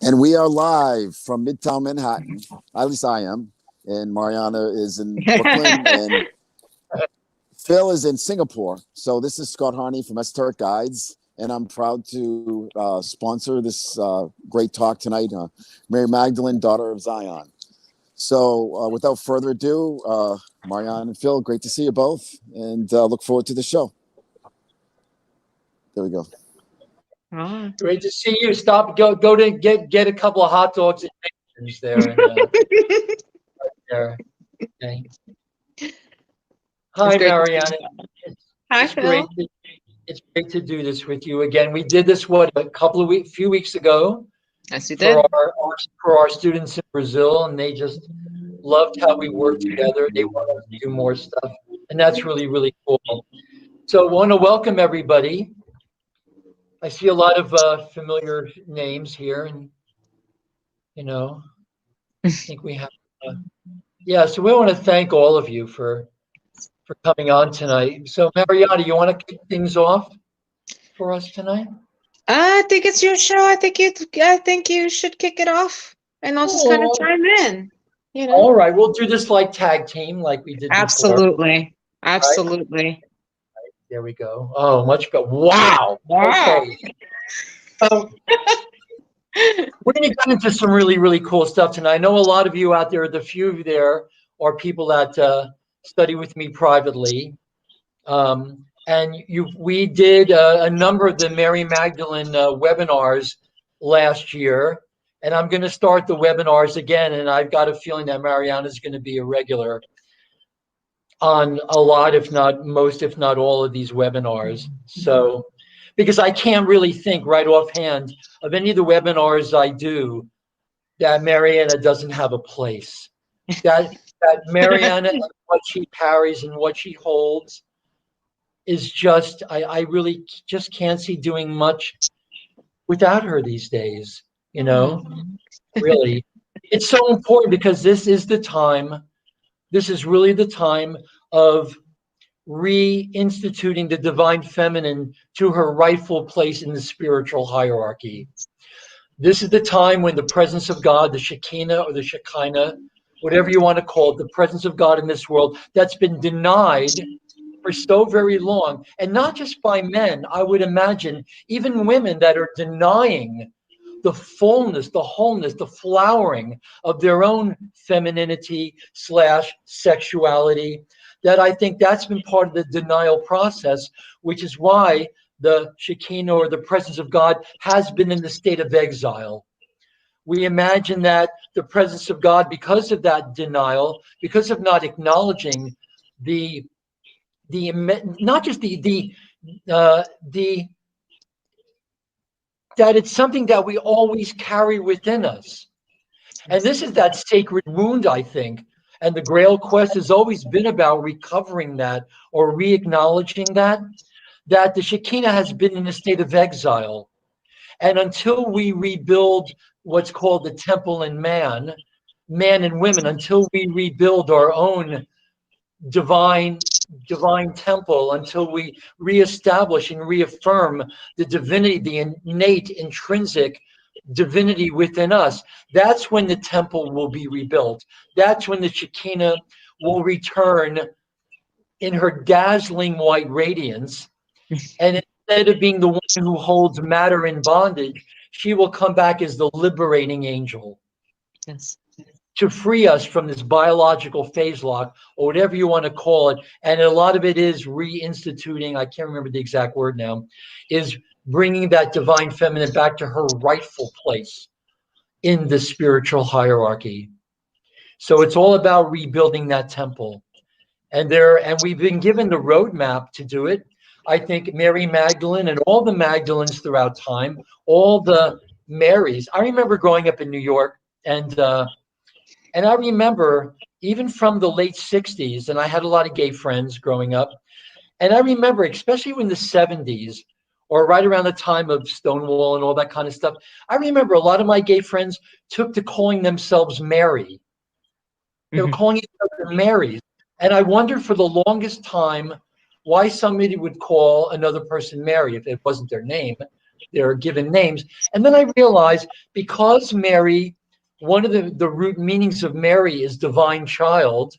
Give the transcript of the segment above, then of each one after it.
And we are live from Midtown Manhattan. At least I am. And Mariana is in Brooklyn. And Phil is in Singapore. So this is Scott Harney from Esoteric Guides. And I'm proud to sponsor this great talk tonight, Mary Magdalene, daughter of Zion. So without further ado, Mariana and Phil, great to see you both. And look forward to the show. There we go. Great to see you. Go to get a couple of hot dogs and things there. And, there. Okay. Hi, Mariana. Hi, Phil. It's great to do this with you again. We did this few weeks ago. Yes, you did. For our students in Brazil, and they just loved how we worked together. They want us to do more stuff, and that's really, really cool. So I want to welcome everybody. I see a lot of familiar names here, and I think we have. So we want to thank all of you for coming on tonight. So Mariana, you want to kick things off for us tonight? I think it's your show. I think you should kick it off, and I'll just kind of chime in. All right, we'll do this like tag team, like we did before. Absolutely. Right? There we go. Oh, much better. Wow. Okay. So we're going to get into some really, really cool stuff tonight. I know a lot of you out there, the few of you there, are people that study with me privately. And we did a number of the Mary Magdalene webinars last year. And I'm going to start the webinars again. And I've got a feeling that Mariana is going to be a regular on a lot, if not most, if not all of these webinars. So, because I can't really think right offhand of any of the webinars I do that Mariana doesn't have a place. That Mariana and what she carries and what she holds is just, I really just can't see doing much without her these days, really. It's so important because this is really the time of reinstituting the divine feminine to her rightful place in the spiritual hierarchy. This is the time when the presence of God, the Shekinah or the Shekinah, whatever you want to call it, the presence of God in this world, that's been denied for so very long. And not just by men, I would imagine, even women that are denying the fullness, the wholeness, the flowering of their own femininity / sexuality, that I think that's been part of the denial process, which is why the Shekinah or the presence of God has been in the state of exile. We imagine that the presence of God, because of that denial, because of not acknowledging not just that it's something that we always carry within us. And this is that sacred wound, I think. And the Grail Quest has always been about recovering that or re-acknowledging that the Shekinah has been in a state of exile. And until we rebuild what's called the temple in man and women, until we rebuild our own divine temple, until we reestablish and reaffirm the divinity, the innate intrinsic divinity within us, that's when the temple will be rebuilt. That's when the Shekinah will return in her dazzling white radiance. And instead of being the one who holds matter in bondage, she will come back as the liberating angel. Yes. To free us from this biological phase lock, or whatever you want to call it. And a lot of it is reinstituting, I can't remember the exact word now, is bringing that divine feminine back to her rightful place in the spiritual hierarchy. So it's all about rebuilding that temple. And we've been given the roadmap to do it. I think Mary Magdalene and all the Magdalenes throughout time, all the Marys. I remember growing up in New York, and I remember even from the late 60s, and I had a lot of gay friends growing up. And I remember, especially in the 70s, or right around the time of Stonewall and all that kind of stuff, I remember a lot of my gay friends took to calling themselves Mary. They were calling each other Marys. And I wondered for the longest time why somebody would call another person Mary if it wasn't their name. their given names. And then I realized, because Mary, one of the root meanings of Mary is divine child,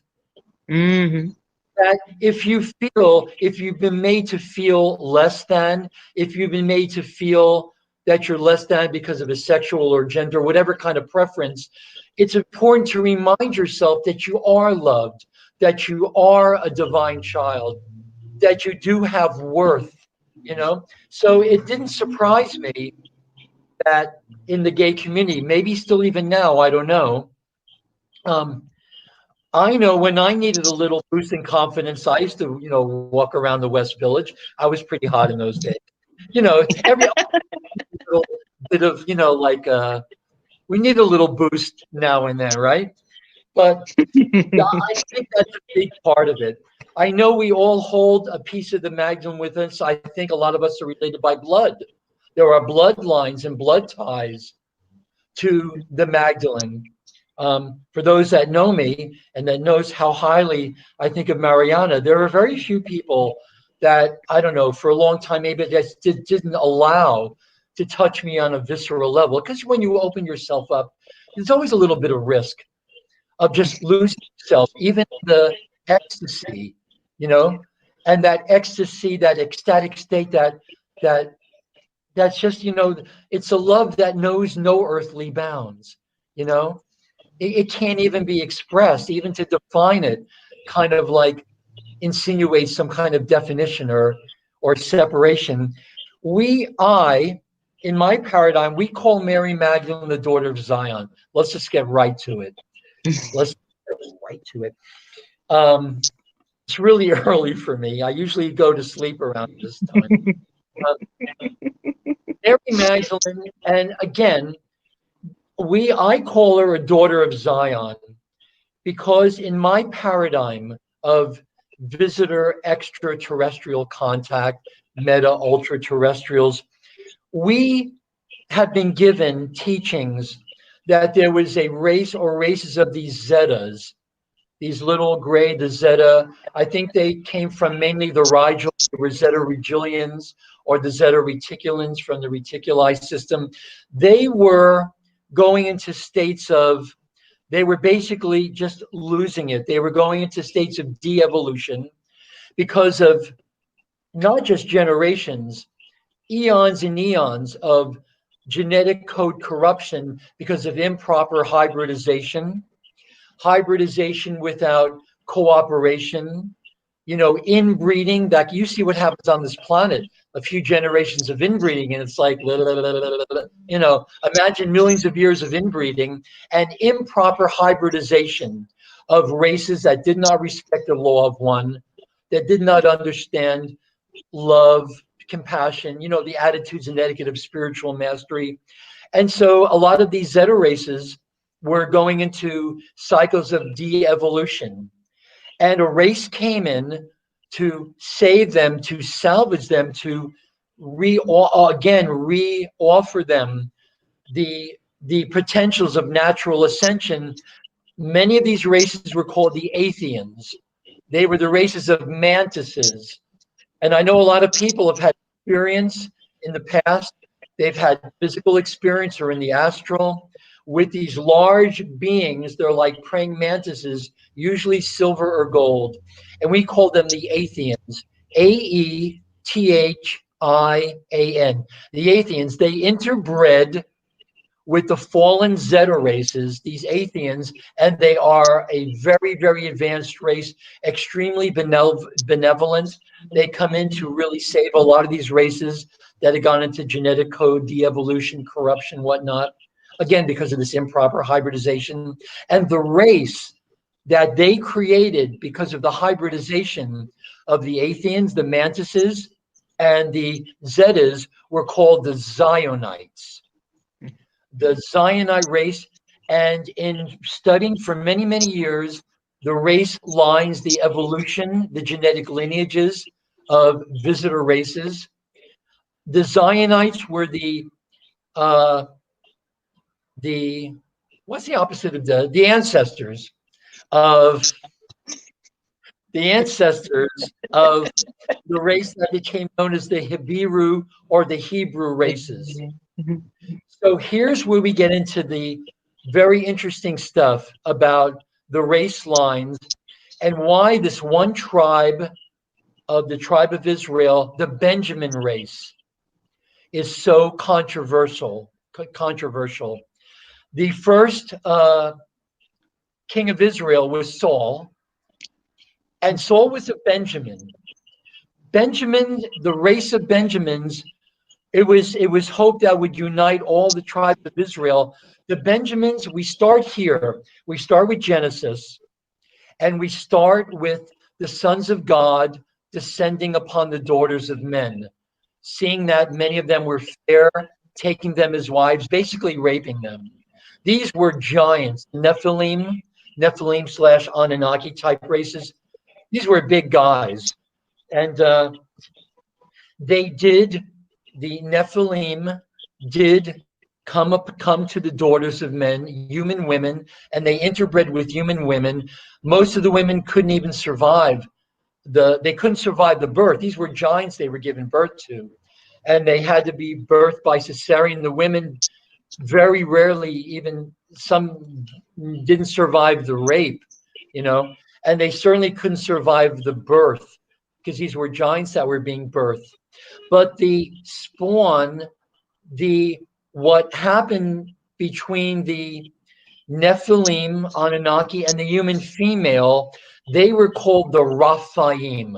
that if you've been made to feel less than, if you've been made to feel that you're less than because of a sexual or gender, whatever kind of preference, it's important to remind yourself that you are loved, that you are a divine child, that you do have worth, you know? So it didn't surprise me that in the gay community, maybe still even now, I don't know, I know when I needed a little boost in confidence, I used to, walk around the West Village. I was pretty hot in those days. Every little bit of, we need a little boost now and then, right? But yeah, I think that's a big part of it. I know we all hold a piece of the Magdalene with us. I think a lot of us are related by blood. There are bloodlines and blood ties to the Magdalene. For those that know me and that knows how highly I think of Mariana, there are very few people that, I don't know, for a long time, maybe just didn't allow to touch me on a visceral level. Because when you open yourself up, there's always a little bit of risk of just losing yourself, even the ecstasy, and that ecstasy, that ecstatic state, that's just, it's a love that knows no earthly bounds, it can't even be expressed. Even to define it kind of like insinuates some kind of definition or separation. In my paradigm, we call Mary Magdalene the daughter of Zion. Let's just get right to it. Let's get right to it. It's really early for me. I usually go to sleep around this time. Mary Magdalene, and again, I call her a daughter of Zion because in my paradigm of visitor extraterrestrial contact, meta ultra terrestrials, we have been given teachings that there was a race or races of these Zetas, these little gray, the Zeta. I think they came from mainly the Rigel, the Zeta Regilians, or the Zeta Reticulans from the Reticuli system. They were going into states of, they were basically just losing it. They were going into states of de-evolution because of not just generations, eons and eons of genetic code corruption because of improper hybridization without cooperation, inbreeding. That you see what happens on this planet. A few generations of inbreeding, and it's like, imagine millions of years of inbreeding and improper hybridization of races that did not respect the law of one, that did not understand love, compassion, the attitudes and etiquette of spiritual mastery. And so a lot of these Zeta races were going into cycles of de-evolution. And a race came in to save them, to salvage them, to re-offer them the potentials of natural ascension. Many of these races were called the Atheians. They were the races of mantises. And I know a lot of people have had experience in the past. They've had physical experience or in the astral with these large beings. They're like praying mantises, usually silver or gold. And we call them the Atheians, Aethian. The Atheians, they interbred with the fallen Zeta races, these Atheians, and they are a very, very advanced race, extremely benevolent. They come in to really save a lot of these races that have gone into genetic code, de-evolution, corruption, whatnot, again, because of this improper hybridization. And the race that they created because of the hybridization of the Atheians, the mantises, and the Zetas were called the Zionites. The Zionite race. And in studying for many, many years, the race lines, the evolution, the genetic lineages of visitor races. The Zionites were what's the opposite of the ancestors of the ancestors of the race that became known as the Hebrew or the Hebrew races. Mhm. So here's where we get into the very interesting stuff about the race lines and why this one tribe of the tribe of Israel, the Benjamin race, is so controversial. Controversial. The first king of Israel was Saul, and Saul was a Benjamin. Benjamin, the race of Benjamins, it was hoped that would unite all the tribes of Israel. The Benjamins, we start here. We start with Genesis, and we start with the sons of God descending upon the daughters of men, seeing that many of them were fair, taking them as wives, basically raping them. These were giants, Nephilim slash Anunnaki type races. These were big guys. And the Nephilim did come to the daughters of men, human women, and they interbred with human women. Most of the women couldn't even survive they couldn't survive the birth. These were giants they were given birth to, and they had to be birthed by cesarean. The women very rarely, even some didn't survive the rape, and they certainly couldn't survive the birth because these were giants that were being birthed. But the spawn, what happened between the Nephilim, Anunnaki, and the human female, they were called the Raphaim.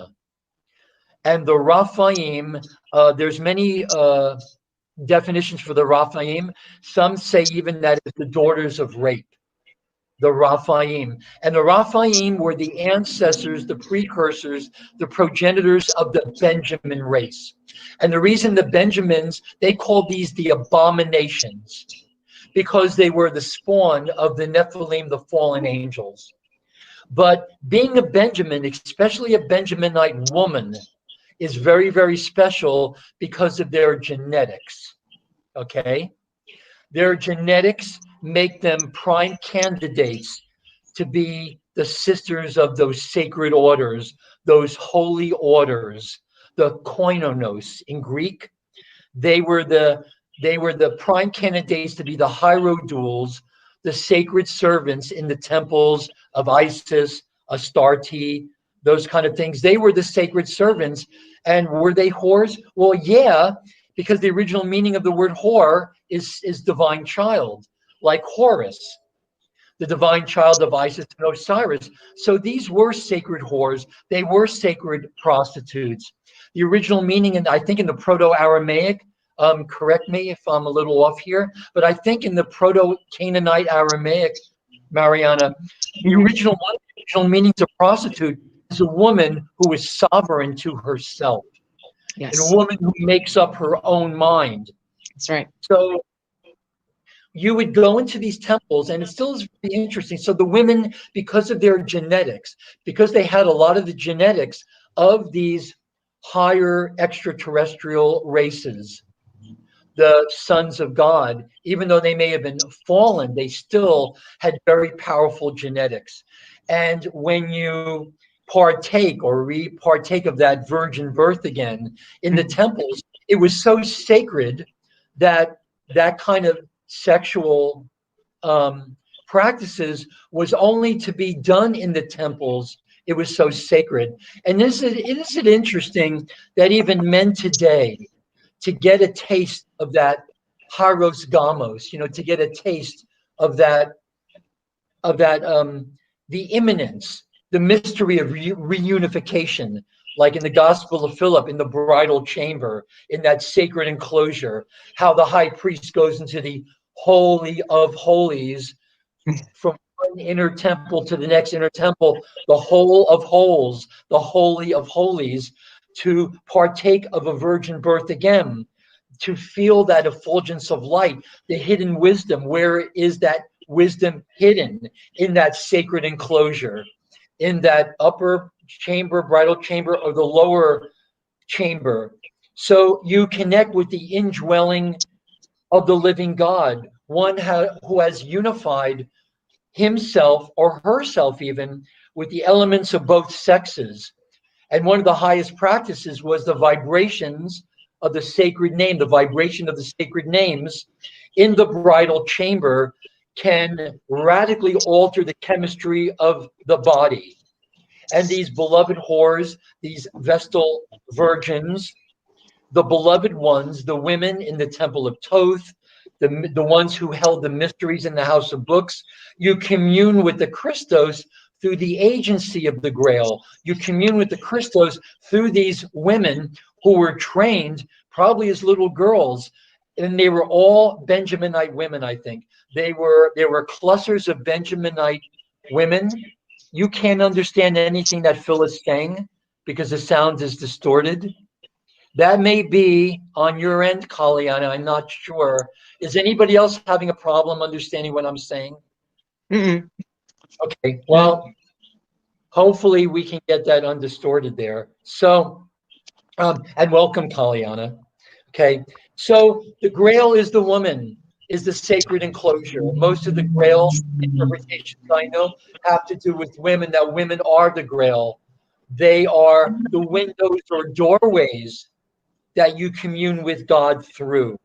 And the Raphaim, there's many definitions for the Raphaim. Some say even that it's the daughters of rape, the Raphaim. And the Raphaim were the ancestors, the precursors, the progenitors of the Benjamin race. And the reason the Benjamins, they called these the abominations, because they were the spawn of the Nephilim, the fallen angels. But being a Benjamin, especially a Benjaminite woman, is very, very special because of their genetics, okay? Their genetics make them prime candidates to be the sisters of those sacred orders, those holy orders, the koinonos in Greek. They were the prime candidates to be the hierodules, the sacred servants in the temples of Isis, Astarte, those kind of things. They were the sacred servants. And were they whores? Well, yeah, because the original meaning of the word whore is divine child, like Horus, the divine child of Isis and Osiris. So these were sacred whores. They were sacred prostitutes. The original meaning, and I think in the Proto-Aramaic, correct me if I'm a little off here, but I think in the Proto-Canaanite Aramaic, Mariana, the original meaning to prostitute is a woman who is sovereign to herself. Yes. And a woman who makes up her own mind. That's right. So you would go into these temples, and it still is really interesting. So the women, because of their genetics, because they had a lot of the genetics of these higher extraterrestrial races, the sons of God, even though they may have been fallen, they still had very powerful genetics. And when you partake or partake of that virgin birth again in the temples, it was so sacred that that kind of sexual practices was only to be done in the temples. It was so sacred. And isn't it interesting that even men today, to get a taste of that hieros gamos, to get a taste of that, the imminence, the mystery of reunification, like in the Gospel of Philip, in the bridal chamber, in that sacred enclosure, how the high priest goes into the Holy of Holies, from one inner temple to the next inner temple, the whole of holes, the Holy of Holies, to partake of a virgin birth again, to feel that effulgence of light, the hidden wisdom. Where is that wisdom hidden? In that sacred enclosure, in that upper chamber, bridal chamber, or the lower chamber. So you connect with the indwelling of the living God, one who has unified himself or herself even with the elements of both sexes. And one of the highest practices was the vibrations of the sacred name. The vibration of the sacred names in the bridal chamber can radically alter the chemistry of the body. And these beloved whores, these Vestal virgins, the beloved ones, the women in the Temple of Thoth, the ones who held the mysteries in the House of Books, you commune with the Christos through the agency of the Grail. You commune with the Christos through these women who were trained probably as little girls. And they were all Benjaminite women, I think. There were clusters of Benjaminite women. You can't understand anything that Phil is saying because the sound is distorted. That may be on your end, Kaliana. I'm not sure. Is anybody else having a problem understanding what I'm saying? Mm-mm. Okay, well, hopefully we can get that undistorted there. So, and welcome, Kaliana. Okay, so the Grail is the woman, is the sacred enclosure. Most of the Grail interpretations I know have to do with women, that women are the Grail. They are the windows or doorways that you commune with God through.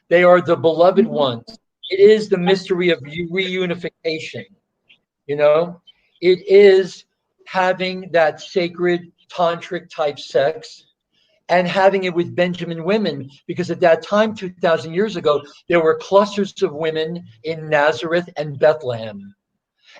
They are the beloved ones. It is the mystery of reunification. You know, it is having that sacred tantric type sex and having it with Benjamin women, because at that time, 2,000 years ago, there were clusters of women in Nazareth and Bethlehem.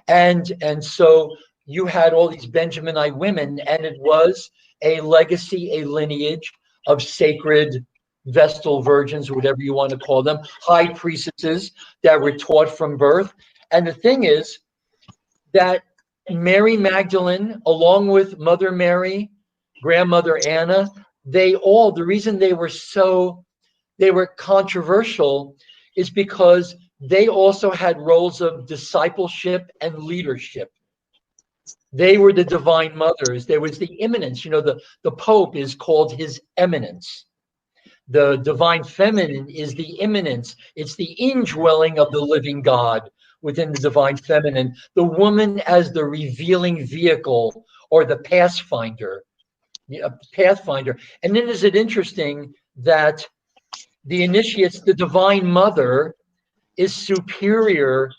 And so you had all these Benjaminite women, and it was a legacy, a lineage of sacred Vestal virgins, whatever you want to call them, high priestesses that were taught from birth. And the thing is that Mary Magdalene, along with Mother Mary, Grandmother Anna, the reason they were controversial is because they also had roles of discipleship and leadership. They were the divine mothers. There was the immanence. You know, the Pope is called His Eminence. The divine feminine is the immanence. It's the indwelling of the living God within the divine feminine. The woman as the revealing vehicle or the pathfinder. And then is it interesting that the initiates, the divine mother, is superior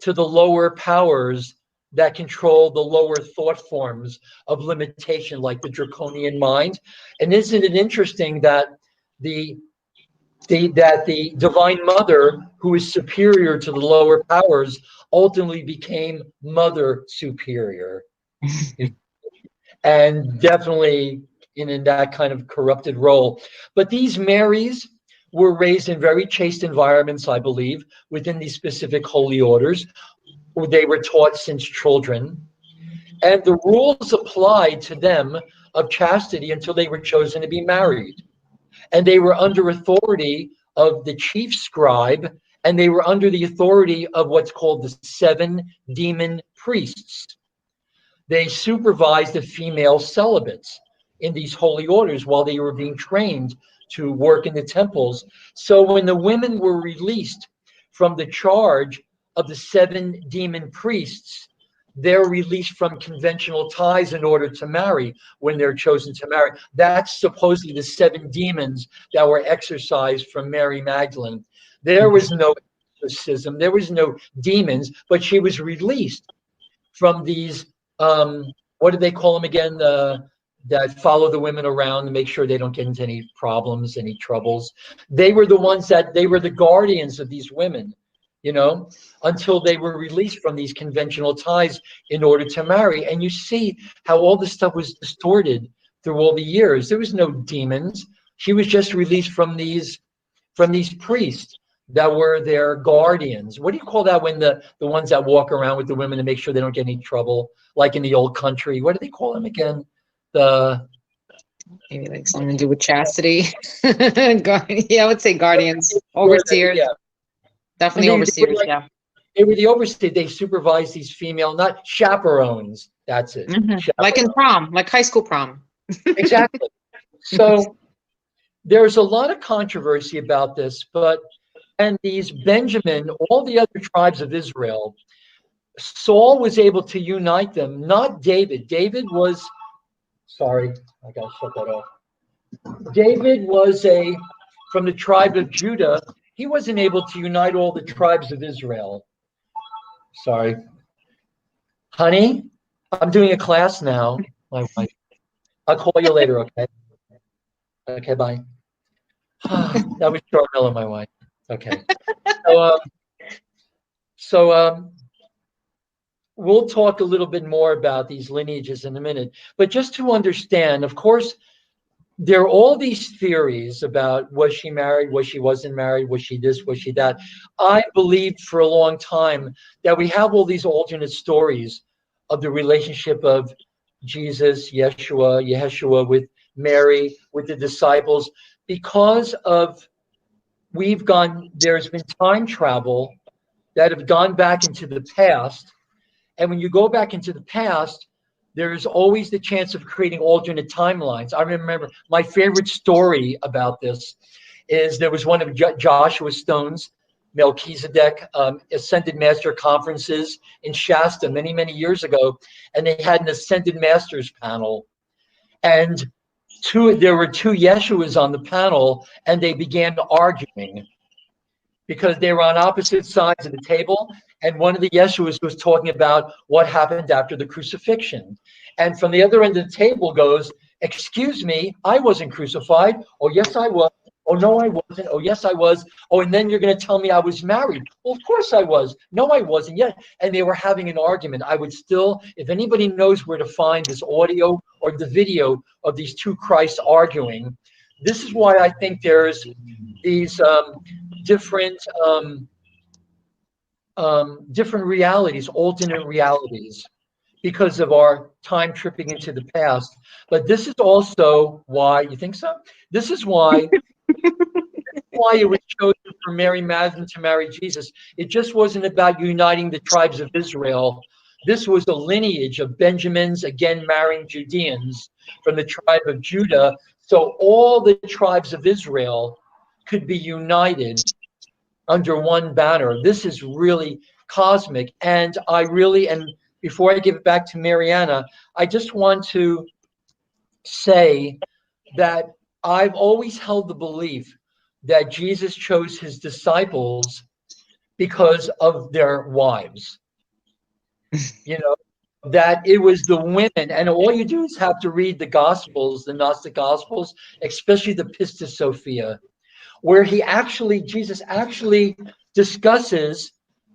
to the lower powers that control the lower thought forms of limitation, like the draconian mind. And isn't it interesting that the divine mother, who is superior to the lower powers, ultimately became mother superior? And definitely in that kind of corrupted role. But these Marys were raised in very chaste environments, I believe, within these specific holy orders, where they were taught since children. And the rules applied to them of chastity until they were chosen to be married. And they were under authority of the chief scribe, and they were under the authority of what's called the 7 demon priests. They supervised the female celibates in these holy orders while they were being trained to work in the temples. So when the women were released from the charge of the 7 demon priests, they're released from conventional ties in order to marry when they're chosen to marry. That's supposedly the 7 demons that were exorcised from Mary Magdalene. There was no exorcism, there was no demons, but she was released from these, what do they call them again? That follow the women around to make sure they don't get into any problems, any troubles. They were the ones they were the guardians of these women, you know, until they were released from these conventional ties in order to marry. And you see how all this stuff was distorted through all the years. There was no demons. She was just released from these priests that were their guardians. What do you call that when the ones that walk around with the women to make sure they don't get any trouble, like in the old country? What do they call them again? Maybe like something to do with chastity. Yeah, I would say guardians, overseers. Yeah. Definitely overseers, yeah. They were the overseers. They supervised these female, not chaperones. That's it. Like in prom, like high school prom. Exactly. So there's a lot of controversy about this, and these Benjamin, all the other tribes of Israel, Saul was able to unite them, not David. David was, sorry, I got to shut that off. David was from the tribe of Judah. He wasn't able to unite all the tribes of Israel. Sorry. Honey, I'm doing a class now. My wife. I'll call you later, okay? Okay, bye. That was short Miller, my wife. Okay. So we'll talk a little bit more about these lineages in a minute. But just to understand, of course, there are all these theories about was she married, was she wasn't married, was she this, was she that. I believed for a long time that we have all these alternate stories of the relationship of Jesus, Yeshua with Mary, with the disciples, because of there's been time travel that have gone back into the past. And when you go back into the past, there's always the chance of creating alternate timelines. I remember my favorite story about this is there was one of Joshua Stone's Melchizedek Ascended Master conferences in Shasta many, many years ago. And they had an Ascended Masters panel. And there were two Yeshuas on the panel, and they began arguing because they were on opposite sides of the table. And one of the Yeshuas was talking about what happened after the crucifixion. And from the other end of the table goes, excuse me, I wasn't crucified. Oh, yes, I was. Oh, no, I wasn't. Oh, yes, I was. Oh, and then you're going to tell me I was married. Well, of course I was. No, I wasn't yet. And they were having an argument. I would still, if anybody knows where to find this audio or the video of these two Christs arguing, this is why I think there's these different realities, alternate realities, because of our time tripping into the past. But this is also why, you think so? This is why it was chosen for Mary Magdalene to marry Jesus. It just wasn't about uniting the tribes of Israel. This was a lineage of Benjamins, again marrying Judeans from the tribe of Judah. So all the tribes of Israel could be united under one banner. This is really cosmic. And before I give it back to Mariana, I just want to say that I've always held the belief that Jesus chose his disciples because of their wives. That it was the women, and all you do is have to read the Gospels, the Gnostic Gospels, especially the Pistis Sophia, where Jesus actually discusses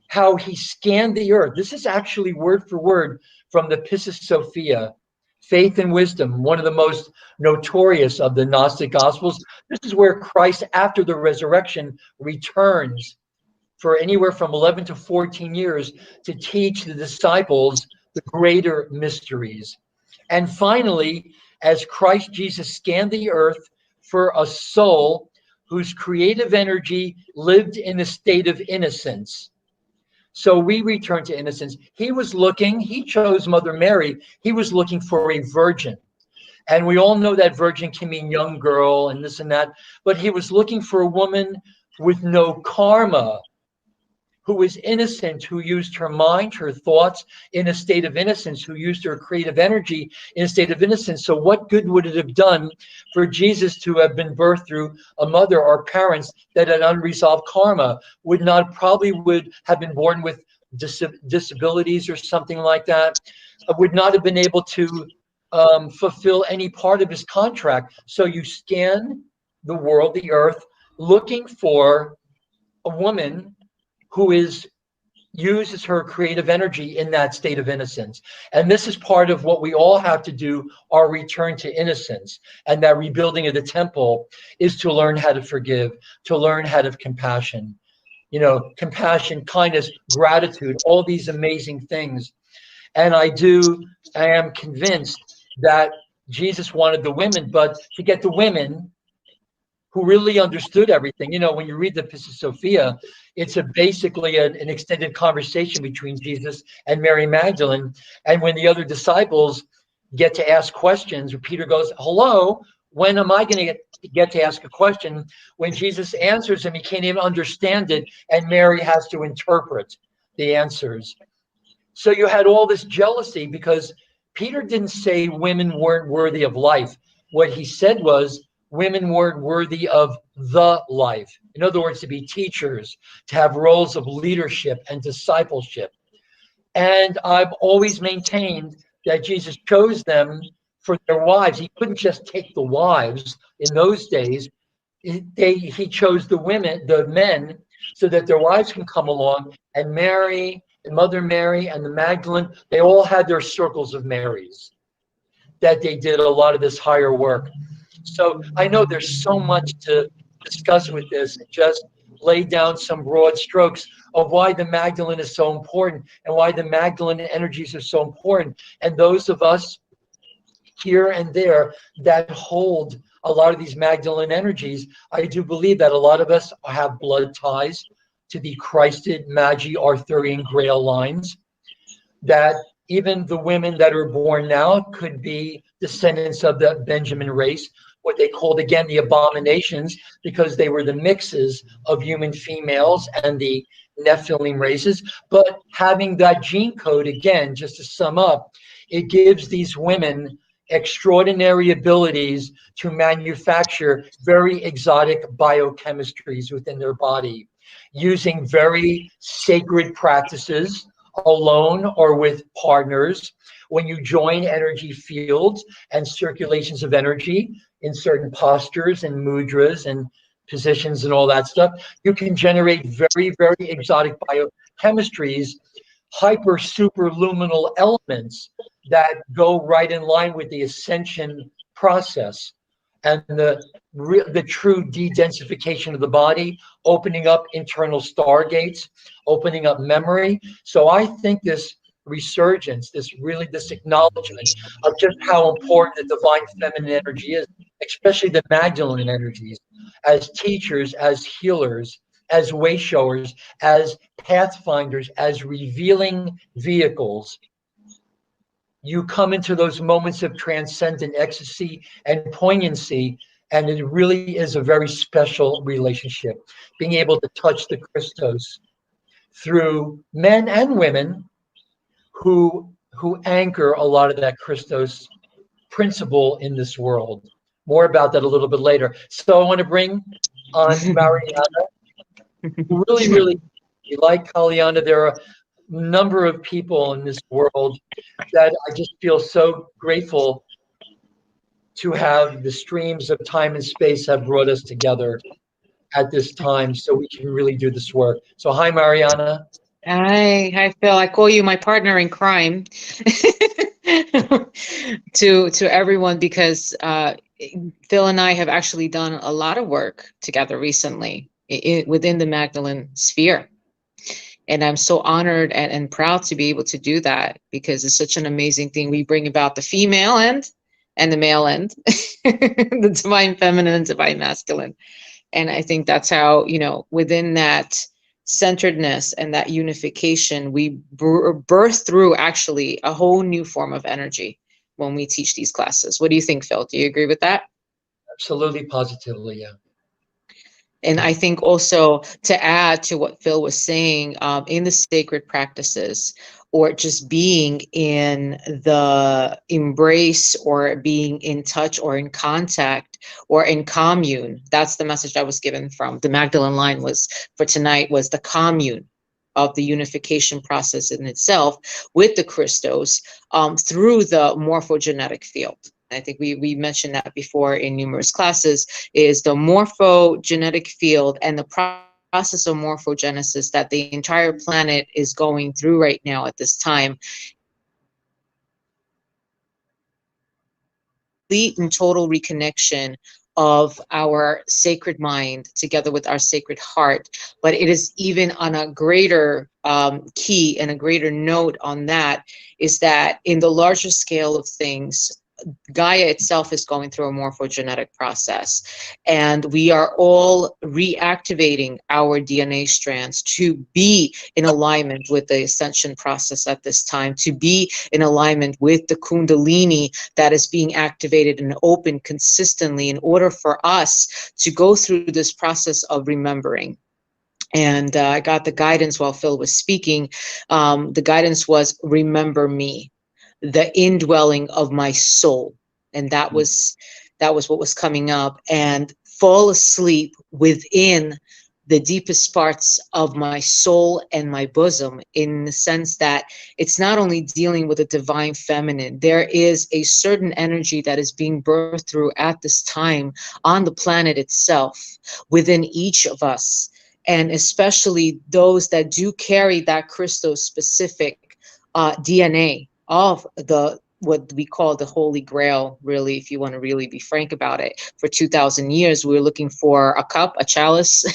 how he scanned the earth. This is actually word for word from the Pistis Sophia, Faith and Wisdom, one of the most notorious of the Gnostic Gospels. This is where Christ, after the resurrection, returns for anywhere from 11 to 14 years to teach the disciples the greater mysteries. And finally, as Christ Jesus scanned the earth for a soul whose creative energy lived in a state of innocence. So we return to innocence. He chose Mother Mary. He was looking for a virgin. And we all know that virgin can mean young girl and this and that. But he was looking for a woman with no karma, who was innocent, who used her mind, her thoughts in a state of innocence, who used her creative energy in a state of innocence. So what good would it have done for Jesus to have been birthed through a mother or parents that had unresolved karma, would have been born with disabilities or something like that, would not have been able to fulfill any part of his contract. So you scan the world, the earth, looking for a woman who uses her creative energy in that state of innocence. And this is part of what we all have to do, our return to innocence. And that rebuilding of the temple is to learn how to forgive, to learn how to have compassion. Compassion, kindness, gratitude, all these amazing things. And I am convinced that Jesus wanted the women, but to get the women who really understood everything. When you read the Pistis Sophia, it's basically an extended conversation between Jesus and Mary Magdalene. And when the other disciples get to ask questions, Peter goes, hello, when am I going to get to ask a question? When Jesus answers him, he can't even understand it, and Mary has to interpret the answers. So you had all this jealousy because Peter didn't say women weren't worthy of life. What he said was women weren't worthy of the life. In other words, to be teachers, to have roles of leadership and discipleship. And I've always maintained that Jesus chose them for their wives. He couldn't just take the wives in those days. He chose the women, the men, so that their wives can come along. And Mary, and Mother Mary, and the Magdalene, they all had their circles of Marys that they did a lot of this higher work. So I know there's so much to discuss with this. Just lay down some broad strokes of why the Magdalene is so important and why the Magdalene energies are so important. And those of us here and there that hold a lot of these Magdalene energies, I do believe that a lot of us have blood ties to the Christed, Magi, Arthurian Grail lines, that even the women that are born now could be descendants of the Benjamin race, what they called, again, the abominations, because they were the mixes of human females and the Nephilim races. But having that gene code, again, just to sum up, it gives these women extraordinary abilities to manufacture very exotic biochemistries within their body, using very sacred practices alone or with partners. When you join energy fields and circulations of energy in certain postures and mudras and positions and all that stuff, you can generate very, very exotic biochemistries, hyper superluminal elements that go right in line with the ascension process and the true de-densification of the body, opening up internal stargates, opening up memory. So I think this resurgence, this acknowledgement of just how important the divine feminine energy is, especially the Magdalene energies, as teachers, as healers, as way showers, as pathfinders, as revealing vehicles. You come into those moments of transcendent ecstasy and poignancy, and it really is a very special relationship. Being able to touch the Christos through men and women who anchor a lot of that Christos principle in this world. More about that a little bit later. So I want to bring on Mariana, who really, like Kaliana, there are a number of people in this world that I just feel so grateful to have. The streams of time and space have brought us together at this time so we can really do this work. So hi, Mariana. Hi, Phil. I call you my partner in crime to everyone, because Phil and I have actually done a lot of work together recently within the Magdalene sphere. And I'm so honored and proud to be able to do that, because it's such an amazing thing. We bring about the female end and the male end, the divine feminine and divine masculine. And I think that's how, within that centeredness and that unification, we birth through actually a whole new form of energy when we teach these classes. What do you think, Phil? Do you agree with that? Absolutely, positively, yeah. And I think also to add to what Phil was saying, in the sacred practices, or just being in the embrace or being in touch or in contact or in commune, that's the message I was given from the Magdalene line was for tonight, was the commune of the unification process in itself with the Christos through the morphogenetic field. I think we mentioned that before in numerous classes, is the morphogenetic field and the process of morphogenesis that the entire planet is going through right now at this time. Complete and total reconnection of our sacred mind together with our sacred heart. But it is even on a greater key and a greater note on that, is that in the larger scale of things, Gaia itself is going through a morphogenetic process, and we are all reactivating our DNA strands to be in alignment with the ascension process at this time, to be in alignment with the Kundalini that is being activated and open consistently in order for us to go through this process of remembering. And I got the guidance while Phil was speaking. The guidance was, remember me, the indwelling of my soul. And that was what was coming up. And fall asleep within the deepest parts of my soul and my bosom, in the sense that it's not only dealing with a divine feminine, there is a certain energy that is being birthed through at this time on the planet itself, within each of us, and especially those that do carry that Christos specific DNA of the what we call the Holy Grail, really, if you want to really be frank about it. For 2,000 years, we were looking for a cup, a chalice,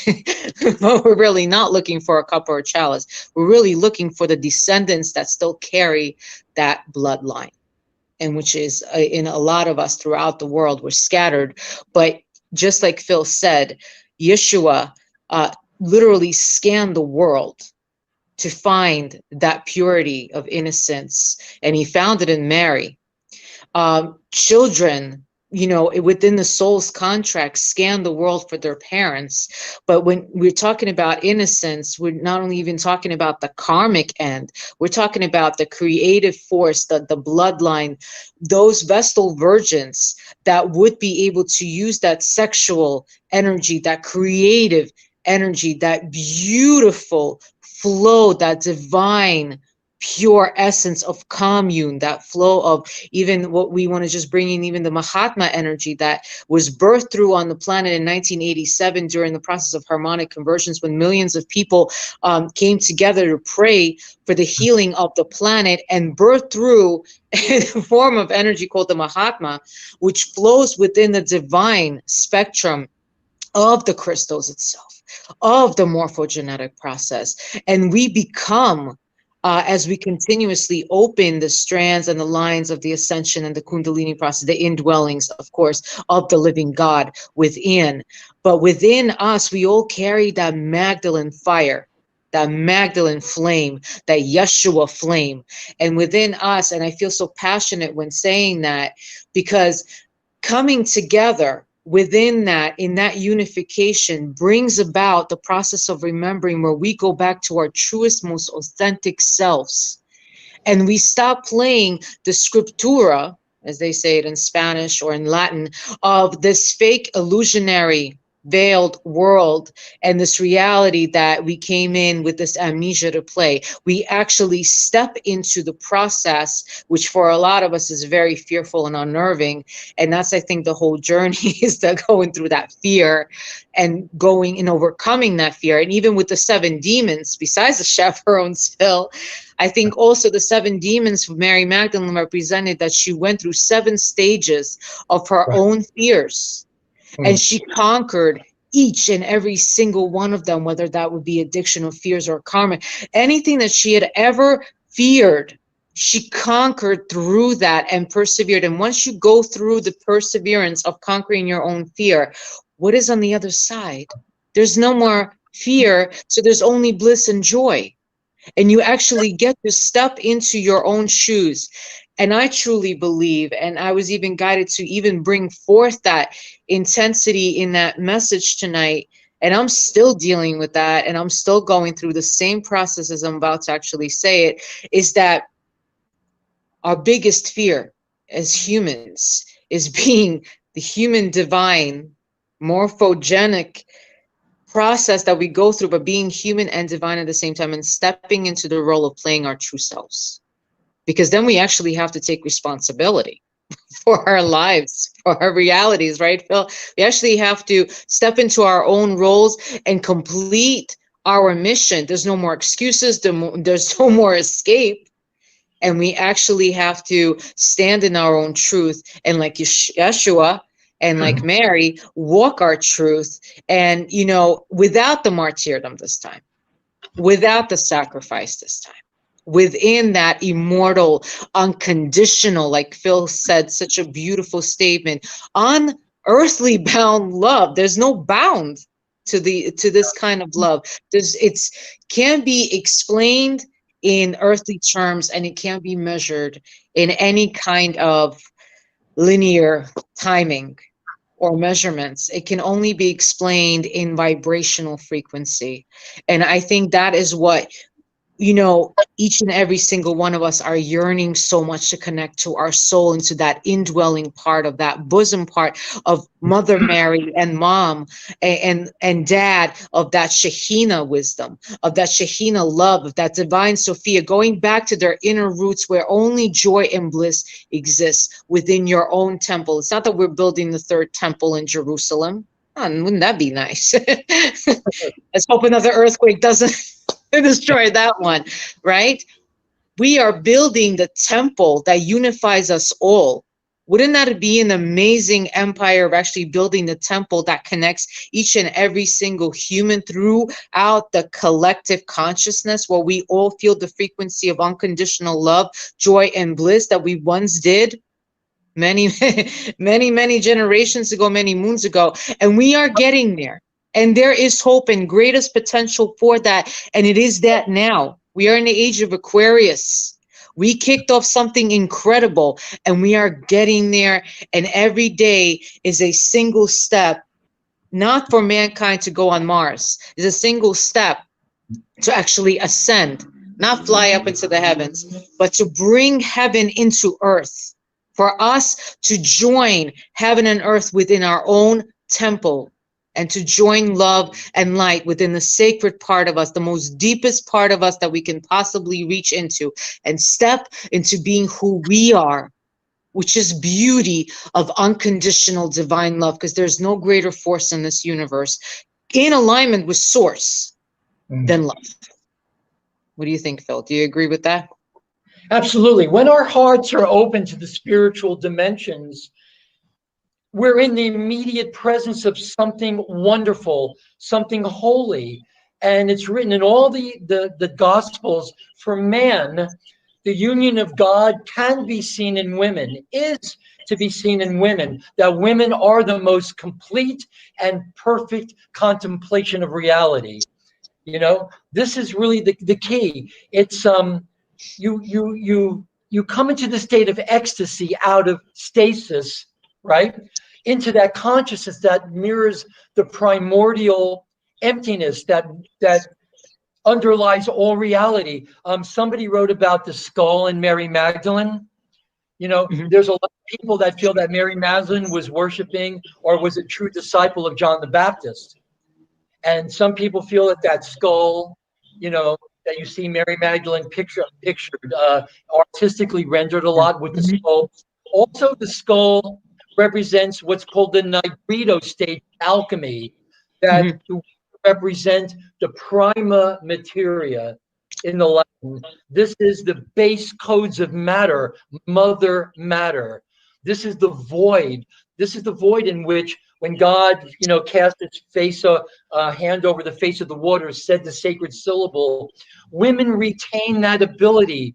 but we're really not looking for a cup or a chalice. We're really looking for the descendants that still carry that bloodline, and which is in a lot of us throughout the world. We're scattered, but just like Phil said, Yeshua literally scanned the world to find that purity of innocence, and he found it in Mary. Children, you know, within the soul's contract, scan the world for their parents. But when we're talking about innocence, we're not only even talking about the karmic end, we're talking about the creative force, the bloodline, those Vestal virgins that would be able to use that sexual energy, that creative energy, that beautiful flow, that divine pure essence of commune, that flow of even what we want to just bring in, even the Mahatma energy that was birthed through on the planet in 1987 during the process of harmonic conversions, when millions of people came together to pray for the healing of the planet, and birthed through a form of energy called the Mahatma, which flows within the divine spectrum of the crystals itself, of the morphogenetic process. And we become, as we continuously open the strands and the lines of the ascension and the Kundalini process, the indwellings, of course, of the living God within. But within us, we all carry that Magdalene fire, that Magdalene flame, that Yeshua flame. And within us, and I feel so passionate when saying that, because coming together within that, in that unification, brings about the process of remembering, where we go back to our truest, most authentic selves. And we stop playing the scriptura, as they say it in Spanish or in Latin, of this fake illusionary veiled world and this reality that we came in with this amnesia to play. We actually step into the process, which for a lot of us is very fearful and unnerving. And that's, I think, the whole journey, is that going through that fear and going and overcoming that fear. And even with the 7 demons, besides the chaperones, Phil, I think also the 7 demons for Mary Magdalene represented that she went through 7 stages of her own fears. And she conquered each and every single one of them, whether that would be addiction or fears or karma, anything that she had ever feared, she conquered through that and persevered. And once you go through the perseverance of conquering your own fear, what is on the other side? There's no more fear, so there's only bliss and joy. And you actually get to step into your own shoes. And I truly believe, and I was even guided to even bring forth that intensity in that message tonight. And I'm still dealing with that. And I'm still going through the same process as I'm about to actually say it, is that our biggest fear as humans is being the human divine morphogenic process that we go through, but being human and divine at the same time, and stepping into the role of playing our true selves. Because then we actually have to take responsibility for our lives, for our realities, right, Phil? We actually have to step into our own roles and complete our mission. There's no more excuses. There's no more escape. And we actually have to stand in our own truth. And like Yeshua and like Mary, walk our truth. And, you know, without the martyrdom this time, without the sacrifice this time, within that immortal, unconditional, like Phil said, such a beautiful statement, unearthly bound love. There's no bound to this kind of love. It's can be explained in earthly terms, and it can't be measured in any kind of linear timing. or measurements. It can only be explained in vibrational frequency. And I think that is what, you know, each and every single one of us are yearning so much to connect to our soul and to that indwelling part of that bosom part of Mother Mary and Mom and Dad, of that Shekhinah wisdom, of that Shekhinah love, of that divine Sophia, going back to their inner roots where only joy and bliss exists within your own temple. It's not that we're building the third temple in Jerusalem. Oh, wouldn't that be nice? Let's hope another earthquake doesn't destroy that one, right? We are building the temple that unifies us all. Wouldn't that be an amazing empire of actually building the temple that connects each and every single human throughout the collective consciousness, where we all feel the frequency of unconditional love, joy, and bliss that we once did many, many generations ago, many moons ago, and we are getting there. And there is hope and greatest potential for that. And it is that now. We are in the age of Aquarius. We kicked off something incredible and we are getting there. And every day is a single step, not for mankind to go on Mars, is a single step to actually ascend, not fly up into the heavens, but to bring heaven into earth. For us to join heaven and earth within our own temple, and to join love and light within the sacred part of us, the most deepest part of us that we can possibly reach into, and step into being who we are, which is beauty of unconditional divine love, because there's no greater force in this universe in alignment with source than love. What do you think, Phil? Do you agree with that? Absolutely. When our hearts are open to the spiritual dimensions, we're in the immediate presence of something wonderful, something holy. And it's written in all the Gospels, for man, the union of God can be seen in women, is to be seen in women, that women are the most complete and perfect contemplation of reality. You know, this is really the key. It's you come into the state of ecstasy out of stasis, right? Into that consciousness that mirrors the primordial emptiness that underlies all reality. Somebody wrote about the skull in Mary Magdalene. You know, there's a lot of people that feel that Mary Magdalene was worshiping or was a true disciple of John the Baptist. And some people feel that that skull, you know, that you see Mary Magdalene pictured artistically rendered a lot with the skull. Also, the skull represents what's called the nigredo state alchemy, that represent the prima materia in the Latin. This is the base codes of matter, mother matter. This is the void. This is the void in which, when God, you know, cast its face, hand over the face of the waters, said the sacred syllable, women retain that ability.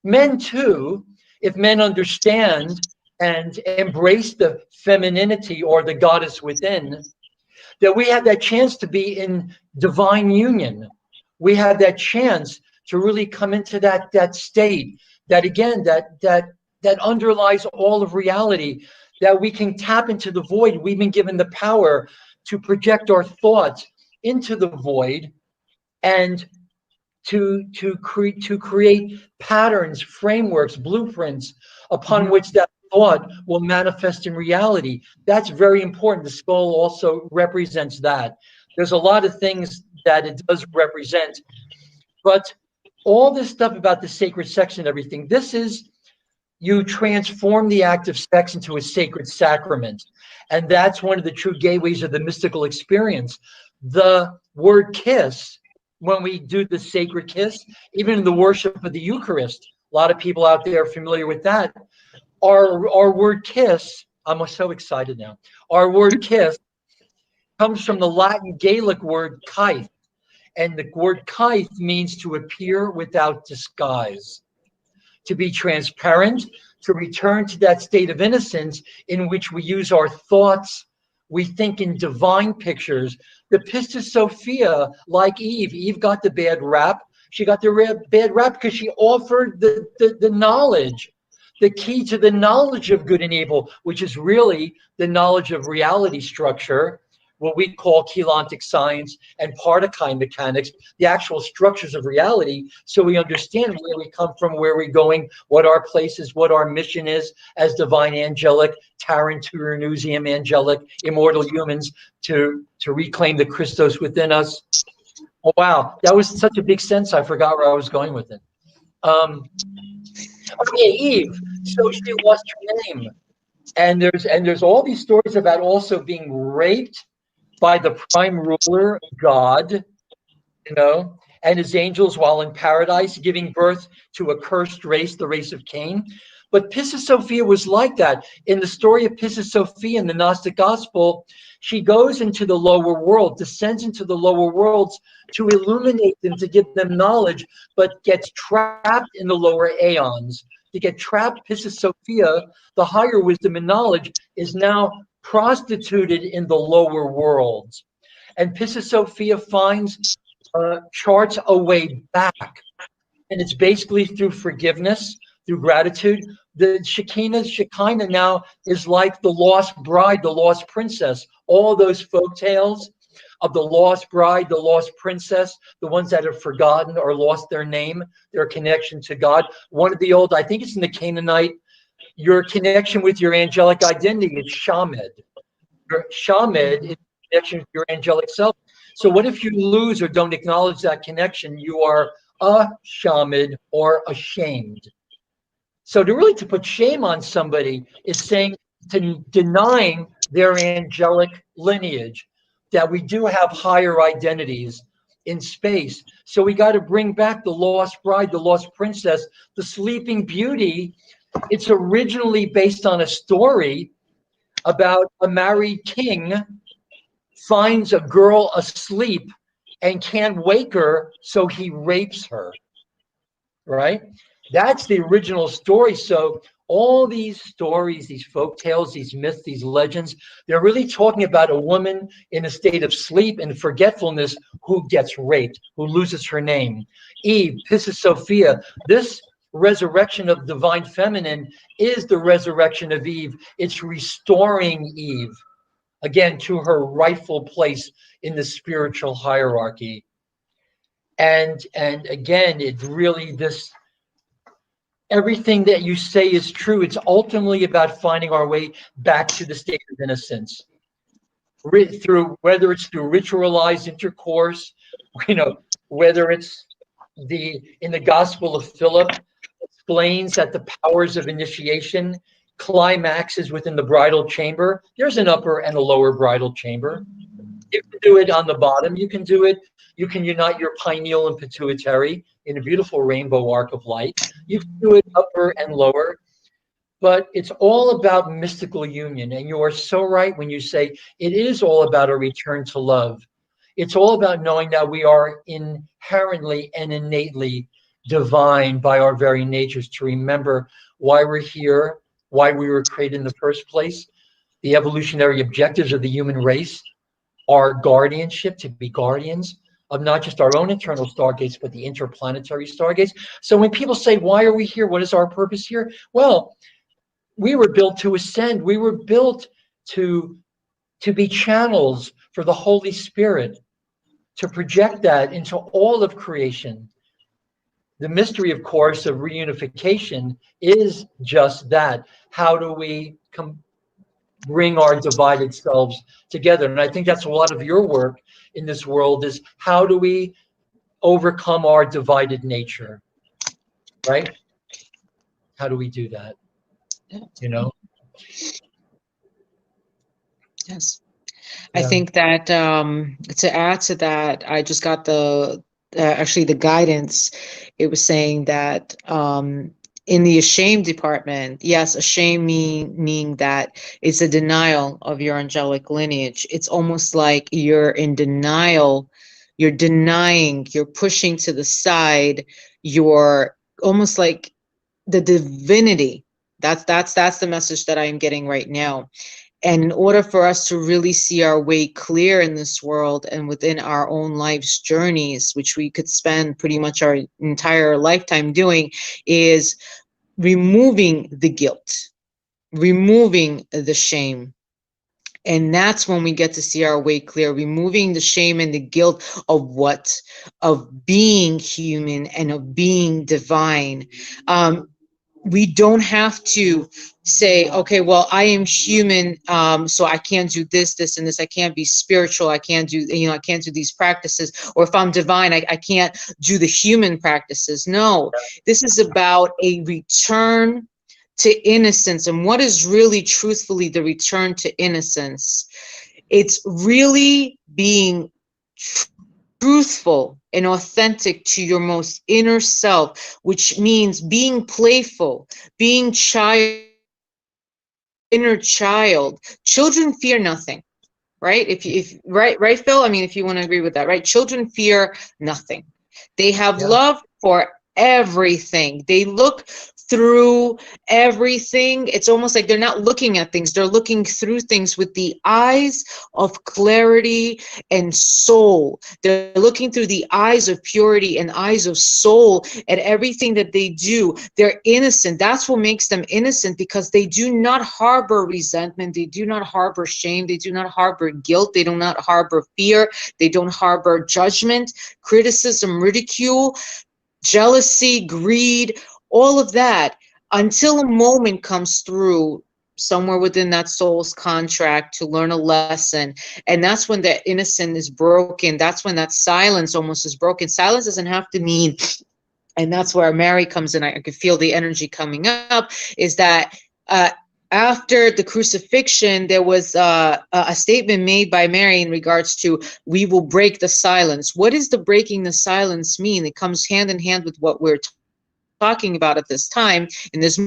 Men too, if men understand and embrace the femininity or the goddess within, that we have that chance to be in divine union. We have that chance to really come into that state, that again, that underlies all of reality, that we can tap into the void. We've been given the power to project our thoughts into the void and to create patterns, frameworks, blueprints upon which that thought will manifest in reality. That's very important. The skull also represents that. There's a lot of things that it does represent, but all this stuff about the sacred sex and everything, this is, you transform the act of sex into a sacred sacrament. And that's one of the true gateways of the mystical experience. The word kiss, when we do the sacred kiss, even in the worship of the Eucharist, a lot of people out there are familiar with that. Our word kiss, I'm so excited now. Our word kiss comes from the Latin Gaelic word kaith. And the word kaith means to appear without disguise, to be transparent, to return to that state of innocence in which we use our thoughts. We think in divine pictures. The Pistis Sophia, like Eve got the bad rap. She got the bad rap because she offered the knowledge, the key to the knowledge of good and evil, which is really the knowledge of reality structure, what we call cheilontic science and Partakai mechanics, the actual structures of reality, so we understand where we come from, where we're going, what our place is, what our mission is as divine angelic, Taranturanousium angelic, immortal humans, to reclaim the Christos within us. Oh, wow, that was such a big sense, I forgot where I was going with it. Okay, Eve, so she lost her name. And there's all these stories about also being raped by the prime ruler, God, you know, and his angels while in paradise, giving birth to a cursed race, the race of Cain. But Pistis Sophia was like that. In the story of Pistis Sophia in the Gnostic Gospel, she goes into the lower world, descends into the lower worlds to illuminate them, to give them knowledge, but gets trapped in the lower aeons. To get trapped, Pistis Sophia, the higher wisdom and knowledge, is now prostituted in the lower worlds. And Pistis Sophia finds charts a way back. And it's basically through forgiveness, through gratitude. The Shekinah now is like the lost bride, the lost princess. All those folk tales of the lost bride, the lost princess, the ones that have forgotten or lost their name, their connection to God. One of the old, I think it's in the Canaanite, your connection with your angelic identity is Shamed. Your Shamed is connection with your angelic self. So what if you lose or don't acknowledge that connection? You are ashamed or ashamed. So to put shame on somebody is saying, to denying their angelic lineage, that we do have higher identities in space. So we got to bring back the lost bride, the lost princess, the sleeping beauty. It's originally based on a story about a married king finds a girl asleep and can't wake her, so he rapes her, right? That's the original story. So all these stories, these folk tales, these myths, these legends, they're really talking about a woman in a state of sleep and forgetfulness who gets raped, who loses her name. Eve, Pistis Sophia, this resurrection of divine feminine is the resurrection of Eve. It's restoring Eve again to her rightful place in the spiritual hierarchy. And again, it really, this, everything that you say is true. It's ultimately about finding our way back to the state of innocence, through, whether it's through ritualized intercourse, you know, whether it's in the Gospel of Philip, explains that the powers of initiation climaxes within the bridal chamber. There's an upper and a lower bridal chamber. You can do it on the bottom. You can do it. You can unite your pineal and pituitary in a beautiful rainbow arc of light. You can do it upper and lower. But it's all about mystical union. And you are so right when you say it is all about a return to love. It's all about knowing that we are inherently and innately divine by our very natures, to remember why we're here, why we were created in the first place, the evolutionary objectives of the human race, our guardianship, to be guardians of not just our own internal stargates, but the interplanetary stargates. So when people say, why are we here? What is our purpose here? Well, we were built to ascend. We were built to be channels for the Holy Spirit, to project that into all of creation. The mystery, of course, of reunification is just that. How do we bring our divided selves together? And I think that's a lot of your work in this world, is how do we overcome our divided nature, right? How do we do that? You know? Yes. Yeah. I think that to add to that, I just got actually the guidance. It was saying that in the ashamed department, yes, ashamed meaning that it's a denial of your angelic lineage. It's almost like you're in denial. You're denying, you're pushing to the side, you're almost like the divinity. That's the message that I am getting right now. And in order for us to really see our way clear in this world and within our own life's journeys, which we could spend pretty much our entire lifetime doing, is removing the guilt, removing the shame. And that's when we get to see our way clear, removing the shame and the guilt of what? Of being human and of being divine. We don't have to say, okay, well, I am human, so I can't do this, this, and this. I can't be spiritual. I can't do, I can't do these practices. Or if I'm divine, I can't do the human practices. No, this is about a return to innocence. And what is really truthfully the return to innocence? It's really being truthful and authentic to your most inner self, which means being playful, being inner child. Children fear nothing, right? Right, Phil? I mean, if you want to agree with that, right? Children fear nothing. They have love for everything. They look through everything. It's almost like they're not looking at things. They're looking through things with the eyes of clarity and soul. They're looking through the eyes of purity and eyes of soul at everything that they do. They're innocent. That's what makes them innocent, because they do not harbor resentment. They do not harbor shame. They do not harbor guilt. They do not harbor fear. They don't harbor judgment, criticism, ridicule, jealousy, greed, all of that, until a moment comes through somewhere within that soul's contract to learn a lesson. And that's when that innocence is broken. That's when that silence almost is broken. Silence doesn't have to mean, and that's where Mary comes in. I can feel the energy coming up, is that after the crucifixion, there was a statement made by Mary in regards to, we will break the silence. What does the breaking the silence mean? It comes hand in hand with what we're talking about at this time. And there's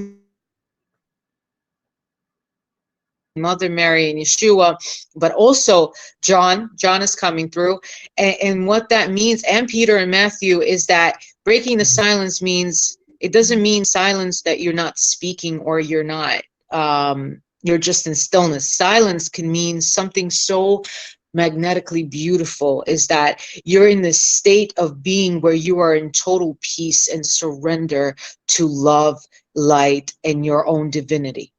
Mother Mary and Yeshua, but also John is coming through. And what that means, and Peter and Matthew, is that breaking the silence means, it doesn't mean silence that you're not speaking or you're not, you're just in stillness. Silence can mean something so magnetically beautiful, is that you're in this state of being where you are in total peace and surrender to love, light, and your own divinity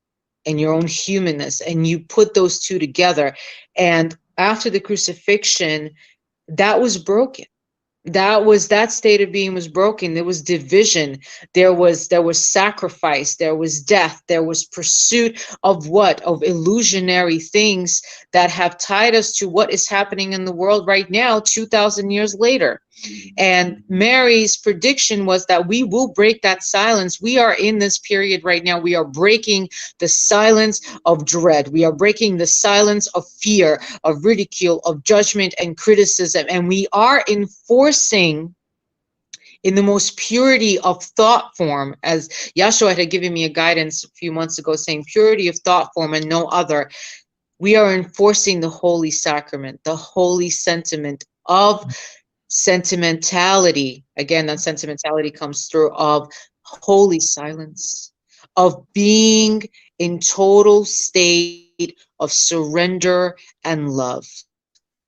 and your own humanness, and you put those two together. And after the crucifixion, that was broken. That state of being was broken. There was division. There was sacrifice. There was death. There was pursuit of what? Of illusionary things that have tied us to what is happening in the world right now, 2,000 years later. And Mary's prediction was that we will break that silence. We are in this period right now. We are breaking the silence of dread. We are breaking the silence of fear, of ridicule, of judgment and criticism. And we are enforcing, in the most purity of thought form, as Yahshua had given me a guidance a few months ago, saying purity of thought form and no other. We are enforcing the holy sacrament, the holy sentiment of sentimentality. Again, that sentimentality comes through of holy silence, of being in total state of surrender and love.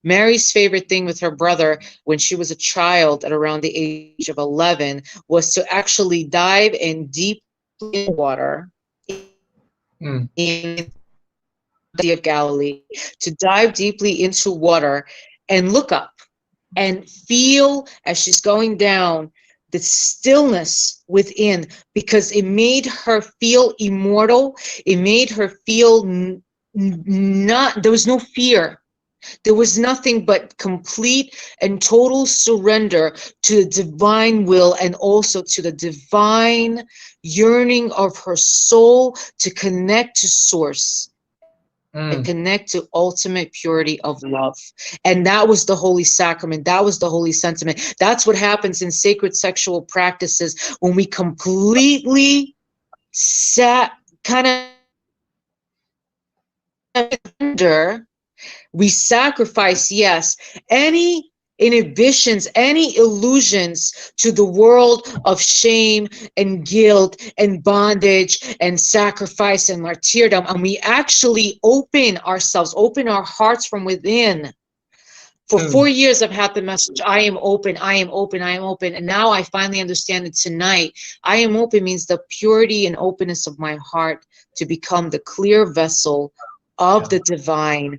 Mary's favorite thing with her brother when she was a child at around the age of 11 was to actually dive in deep water in the Sea of Galilee, to dive deeply into water and look up and feel, as she's going down, the stillness within, because it made her feel immortal. It made her feel there was no fear. There was nothing but complete and total surrender to the divine will, and also to the divine yearning of her soul to connect to source. And connect to ultimate purity of love. And that was the holy sacrament. That was the holy sentiment. That's what happens in sacred sexual practices when we completely we sacrifice, yes, any inhibitions, any illusions to the world of shame and guilt and bondage and sacrifice and martyrdom. And we actually open ourselves, open our hearts from within For 4 years, I've had the message, I am open, I am open, I am open. And now I finally understand it tonight. I am open means the purity and openness of my heart to become the clear vessel of the divine